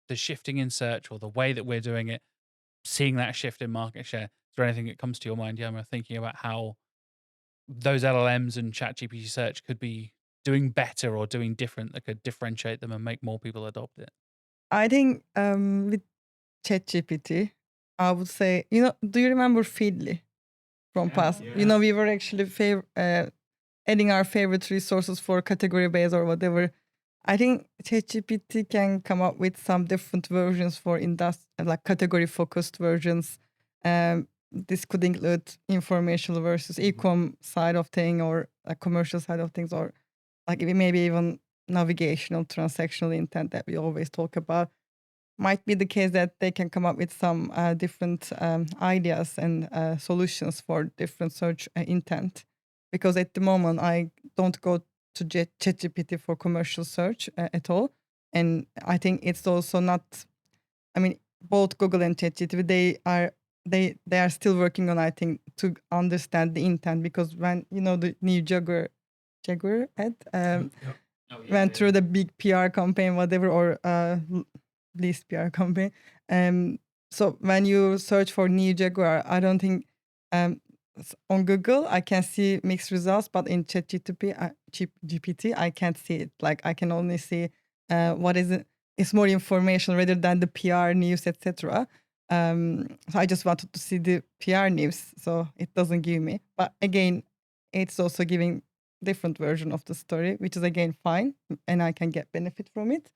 the shifting in search or the way that we're doing it, seeing that shift in market share? Is there anything that comes to your mind, Yagmur, thinking about how those LLMs and ChatGPT search could be doing better or doing different that could differentiate them and make more people adopt it? I think with ChatGPT, I would say, do you remember Feedly from past? Yeah. We were actually adding our favorite resources for category base or whatever. I think ChatGPT can come up with some different versions for like category focused versions. This could include informational versus e-com side of thing, or a commercial side of things, or like maybe even navigational, transactional intent that we always talk about. Might be the case that they can come up with some different ideas and solutions for different search intent. Because at the moment, I don't go to ChatGPT for commercial search at all. And I think it's also not, both Google and ChatGPT, they are still working on, I think, to understand the intent. Because when, the new Jaguar Jaguar ad. Went through the big PR campaign, whatever, or least PR campaign. So when you search for new Jaguar, I don't think on Google I can see mixed results, but in GPT I can't see it. Like I can only see what is it. It's more information rather than the PR news, etc. So I just wanted to see the PR news, so it doesn't give me. But again, it's also giving different version of the story, which is again fine, and I can get benefit from it.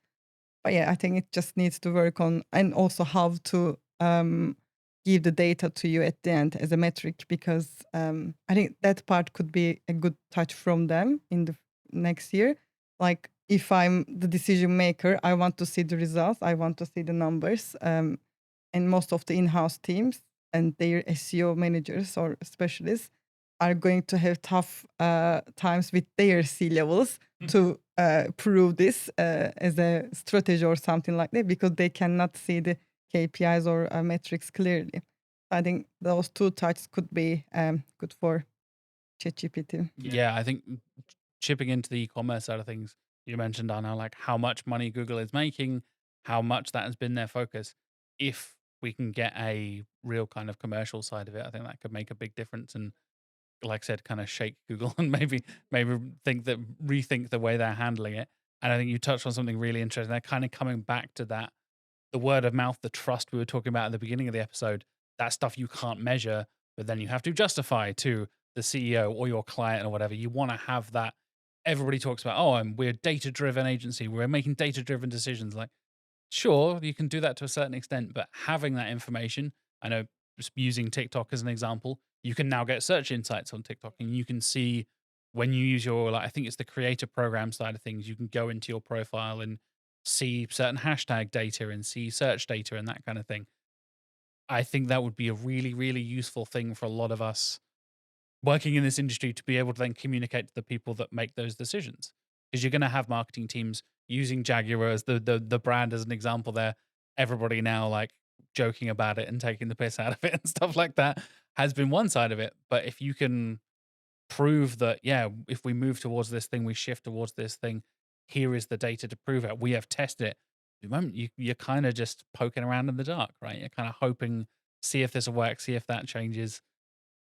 But yeah, I think it just needs to work on, and also how to give the data to you at the end as a metric, because I think that part could be a good touch from them in the next year. Like if I'm the decision maker, I want to see the results, I want to see the numbers, and most of the in-house teams and their SEO managers or specialists are going to have tough times with their C-levels to prove this as a strategy or something like that, because they cannot see the KPIs or metrics clearly. I think those two touches could be good for ChatGPT. Yeah, I think chipping into the e-commerce side of things, you mentioned, Anna, like how much money Google is making, how much that has been their focus. If we can get a real kind of commercial side of it, I think that could make a big difference. And like I said, kind of shake Google and maybe rethink the way they're handling it. And I think you touched on something really interesting. They're kind of coming back to that, the word of mouth, the trust we were talking about at the beginning of the episode, that stuff you can't measure, but then you have to justify to the CEO or your client or whatever. You want to have that. Everybody talks about, oh, we're a data-driven agency. We're making data-driven decisions. Like, sure, you can do that to a certain extent, but having that information, I know just using TikTok as an example, you can now get search insights on TikTok, and you can see when you use your, like, I think it's the creator program side of things, you can go into your profile and see certain hashtag data and see search data and that kind of thing. I think that would be a really, really useful thing for a lot of us working in this industry to be able to then communicate to the people that make those decisions. Because you're going to have marketing teams using Jaguar as the brand as an example there. Everybody now like joking about it and taking the piss out of it and stuff like that has been one side of it. But if you can prove that, yeah, if we move towards this thing, we shift towards this thing, here is the data to prove it. We have tested it. The moment you're kind of just poking around in the dark, right? You're kind of hoping, see if this will work, see if that changes.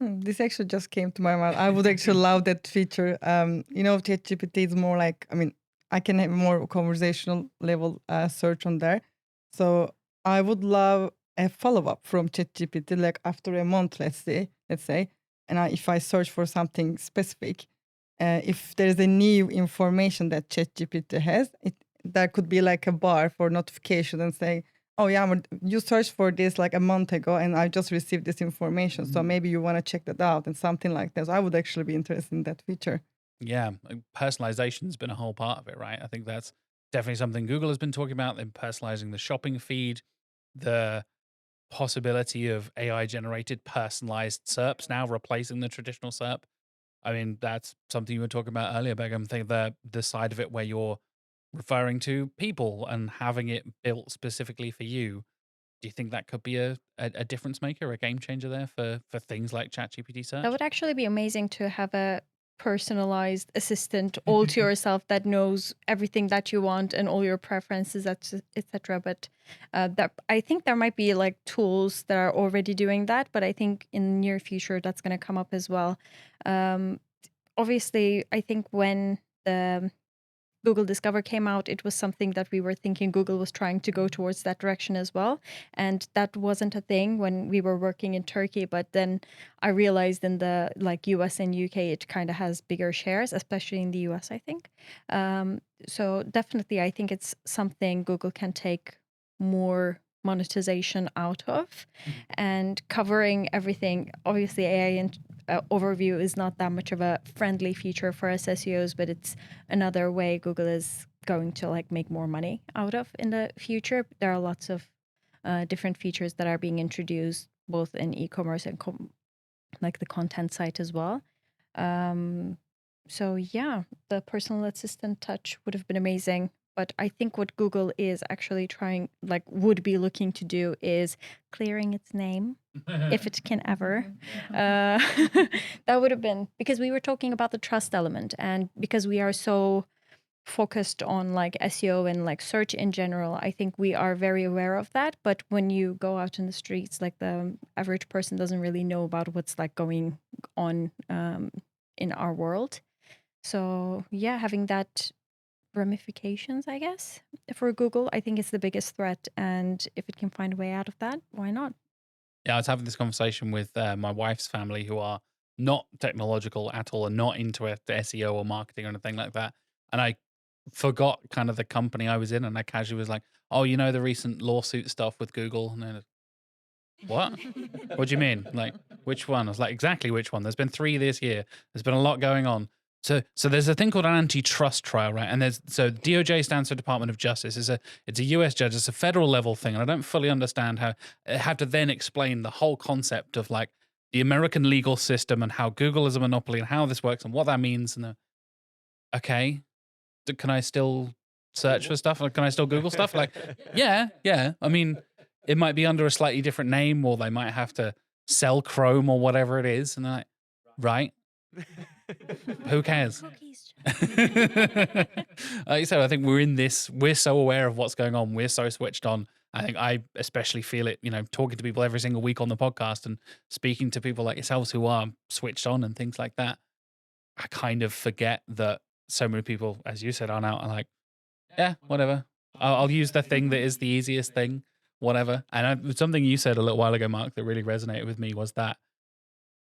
This actually just came to my mind. I would actually love that feature. ChatGPT is more like, I mean, I can have more conversational level search on there. So I would love a follow-up from ChatGPT, like after a month, let's say, and if I search for something specific, if there's a new information that ChatGPT has, there could be like a bar for notification and say, oh yeah, you searched for this like a month ago and I just received this information. So maybe you want to check that out and something like that. So I would actually be interested in that feature. Yeah, personalization's been a whole part of it, right? I think that's definitely something Google has been talking about, them personalizing the shopping feed, the possibility of AI-generated personalized SERPs now replacing the traditional SERP. I mean, that's something you were talking about earlier, Begum. I think the side of it where you're referring to people and having it built specifically for you. Do you think that could be a difference maker, a game changer there for things like ChatGPT search? That would actually be amazing to have a personalized assistant all to yourself that knows everything that you want and all your preferences, etc. But I think there might be like tools that are already doing that, but I think in the near future that's going to come up as well. Obviously, I think when the Google Discover came out, it was something that we were thinking Google was trying to go towards that direction as well. And that wasn't a thing when we were working in Turkey. But then I realized in the like US and UK, it kind of has bigger shares, especially in the US, I think. So definitely, I think it's something Google can take more monetization out of and covering everything. Obviously, AI and overview is not that much of a friendly feature for us SEOs, but it's another way Google is going to like make more money out of in the future. There are lots of different features that are being introduced both in e-commerce and like the content site as well. So yeah, the personal assistant touch would have been amazing. But I think what Google is actually trying, like would be looking to do, is clearing its name, if it can ever. That would have been, because we were talking about the trust element, and because we are so focused on like SEO and like search in general, I think we are very aware of that. But when you go out in the streets, like the average person doesn't really know about what's like going on in our world. So yeah, having that ramifications, I guess, for Google, I think it's the biggest threat. And if it can find a way out of that, why not? Yeah, I was having this conversation with my wife's family, who are not technological at all and not into the SEO or marketing or anything like that. And I forgot kind of the company I was in, and I casually was like, "Oh, you know the recent lawsuit stuff with Google?" And they're like, "What? What do you mean? Like, which one?" I was like, "Exactly which one. There's been 3 this year. There's been a lot going on." So there's a thing called an antitrust trial, right? And so DOJ stands for Department of Justice. It's a US judge. It's a federal level thing, and I don't fully understand how I have to then explain the whole concept of like the American legal system and how Google is a monopoly and how this works and what that means. And okay, can I still search for stuff? Or can I still Google stuff? Like, yeah. I mean, it might be under a slightly different name, or they might have to sell Chrome or whatever it is. And they're like, right. Who cares? Like you said, I think we're so aware of what's going on. We're so switched on. I think I especially feel it, talking to people every single week on the podcast and speaking to people like yourselves who are switched on and things like that. I kind of forget that so many people, as you said, are like, yeah, whatever. I'll use the thing that is the easiest thing, whatever. And something you said a little while ago, Mark, that really resonated with me was that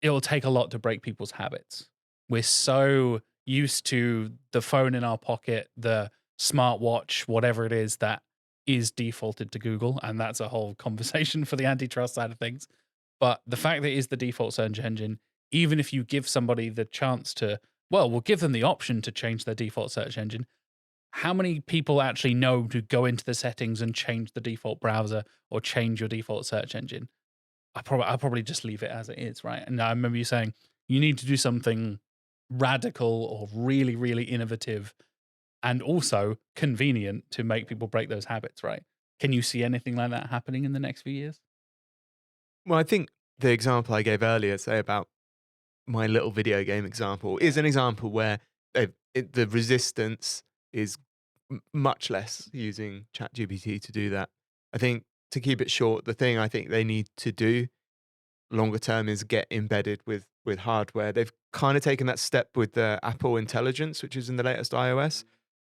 it will take a lot to break people's habits. We're so used to the phone in our pocket, the smartwatch, whatever it is that is defaulted to Google. And that's a whole conversation for the antitrust side of things. But the fact that it is the default search engine, even if you give somebody the chance to, we'll give them the option to change their default search engine. How many people actually know to go into the settings and change the default browser or change your default search engine? I'll probably just leave it as it is, right? And I remember you saying you need to do something radical or really, really innovative and also convenient to make people break those habits, right? Can you see anything like that happening in the next few years? Well, I think the example I gave earlier, say about my little video game example, is an example where the resistance is much less using ChatGPT to do that. I think, to keep it short, the thing I think they need to do longer term is get embedded with hardware. They've kind of taken that step with the Apple Intelligence, which is in the latest iOS.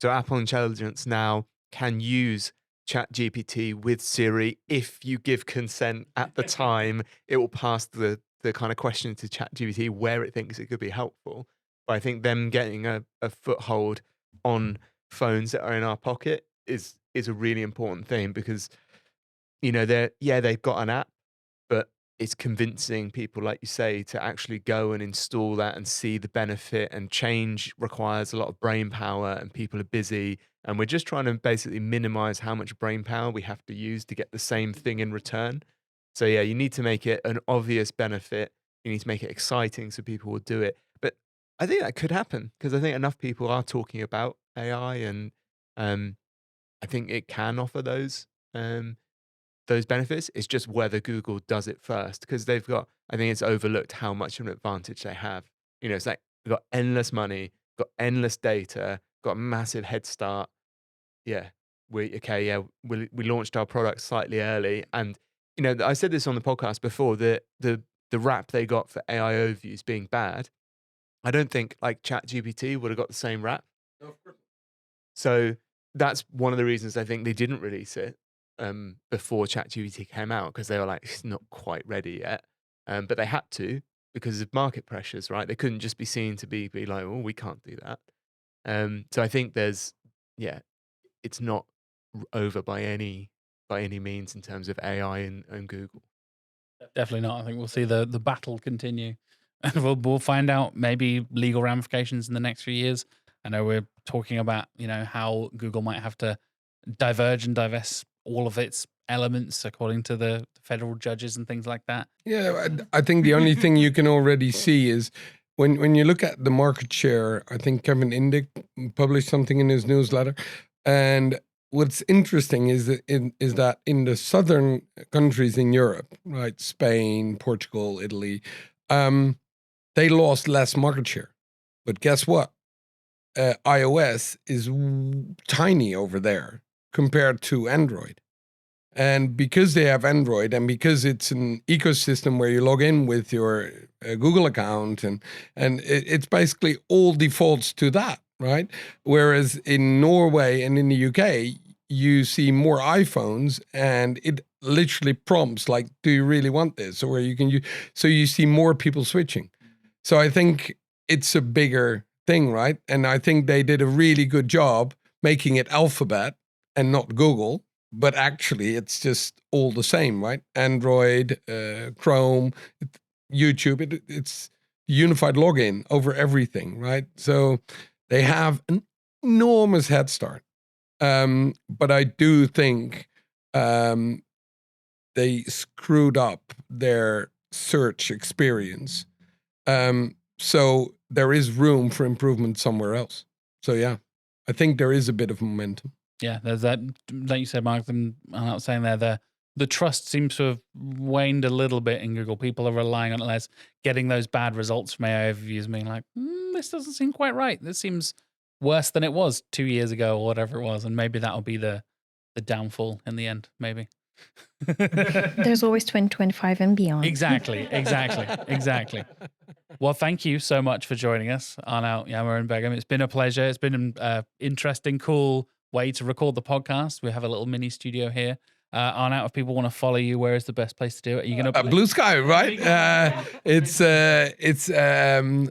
So Apple Intelligence now can use ChatGPT with Siri. If you give consent at the time, it will pass the kind of question to ChatGPT where it thinks it could be helpful. But I think them getting a foothold on phones that are in our pocket is a really important thing, because they've got an app, but it's convincing people, like you say, to actually go and install that and see the benefit. And change requires a lot of brain power, and people are busy, and we're just trying to basically minimize how much brain power we have to use to get the same thing in return. So yeah, you need to make it an obvious benefit. You need to make it exciting so people will do it. But I think that could happen, because I think enough people are talking about AI, and I think it can offer those benefits. It's just whether Google does it first, because I think it's overlooked how much of an advantage they have. It's like they've got endless money, got endless data, got a massive head start. Yeah, we launched our product slightly early, and I said this on the podcast before, the rap they got for AI overviews being bad, I don't think like ChatGPT would have got the same rap. No, of course. So that's one of the reasons I think they didn't release it before ChatGPT came out, because they were like, it's not quite ready yet. But they had to, because of market pressures, right? They couldn't just be seen to be like, oh, we can't do that. So I think it's not over by any means in terms of AI and Google. Definitely not. I think we'll see the battle continue. And we'll find out maybe legal ramifications in the next few years. I know we're talking about, how Google might have to diverge and divest all of its elements according to the federal judges and things like that. Yeah, I think the only thing you can already see is when you look at the market share. I think Kevin Indig published something in his newsletter. And what's interesting is that in the southern countries in Europe, right, Spain, Portugal, Italy, they lost less market share. But guess what? iOS is tiny over there compared to Android. And because they have Android, and because it's an ecosystem where you log in with your Google account, and it's basically all defaults to that, right? Whereas in Norway and in the UK, you see more iPhones, and it literally prompts like, "Do you really want this?" Or you can so you see more people switching. So I think it's a bigger thing, right? And I think they did a really good job making it Alphabet and not Google. But actually, it's just all the same, right? Android, Chrome, YouTube, it's unified login over everything, right? So they have an enormous head start. But I do think they screwed up their search experience. So there is room for improvement somewhere else. So yeah, I think there is a bit of momentum. Yeah, there's that, like you said, Mark, I'm not saying there, the trust seems to have waned a little bit in Google. People are relying on it less, getting those bad results from AI overviews, being like, this doesn't seem quite right. This seems worse than it was 2 years ago or whatever it was. And maybe that'll be the downfall in the end, maybe. There's always 2025 and beyond. Exactly. Well, thank you so much for joining us, Arnout, Yagmur, and Begum. It's been a pleasure. It's been an interesting, cool way to record the podcast. We have a little mini studio here. Arnout, if people want to follow you, where is the best place to do it? Are you going to Blue Sky, right? So I'm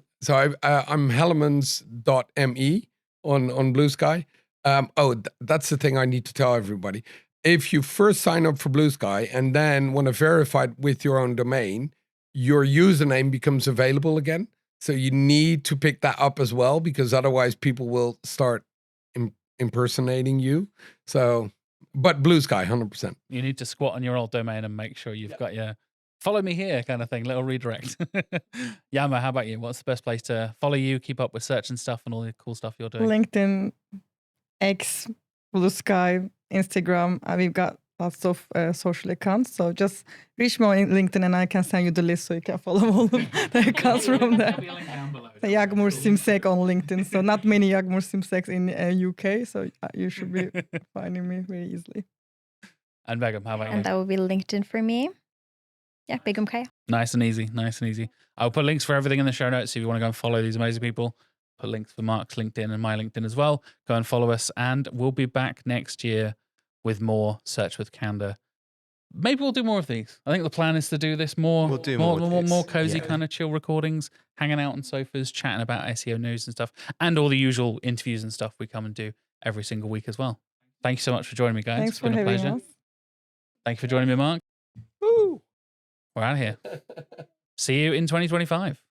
Hellemans.me on Blue Sky. That's the thing I need to tell everybody. If you first sign up for Blue Sky and then want to verify it with your own domain, your username becomes available again. So you need to pick that up as well, because otherwise people will start impersonating you. So, but Blue Sky, 100%. You need to squat on your old domain and make sure you've got your follow me here kind of thing, little redirect. Yagmur, how about you? What's the best place to follow you, keep up with search and stuff and all the cool stuff you're doing? LinkedIn, X, Blue Sky, Instagram. We've got lots of social accounts. So just reach me on LinkedIn and I can send you the list so you can follow all of the accounts from there. Yagmur Simsek on LinkedIn. So not many Yagmur Simseks in UK. So you should be finding me very easily. And Begum, how about you? And that will be LinkedIn for me. Yeah, Begum Kaya. Nice and easy. I'll put links for everything in the show notes if you want to go and follow these amazing people. Put links for Mark's LinkedIn and my LinkedIn as well. Go and follow us, and we'll be back next year with more Search with Candour. Maybe we'll do more of these. I think the plan is to do this more. We'll do more cozy yeah. kind of chill recordings, hanging out on sofas, chatting about SEO news and stuff, and all the usual interviews and stuff we come and do every single week as well. Thank you so much for joining me, guys. Thanks it's been for a having pleasure. us. Thank you for joining me, Mark. Woo! We're out of here. See you in 2025.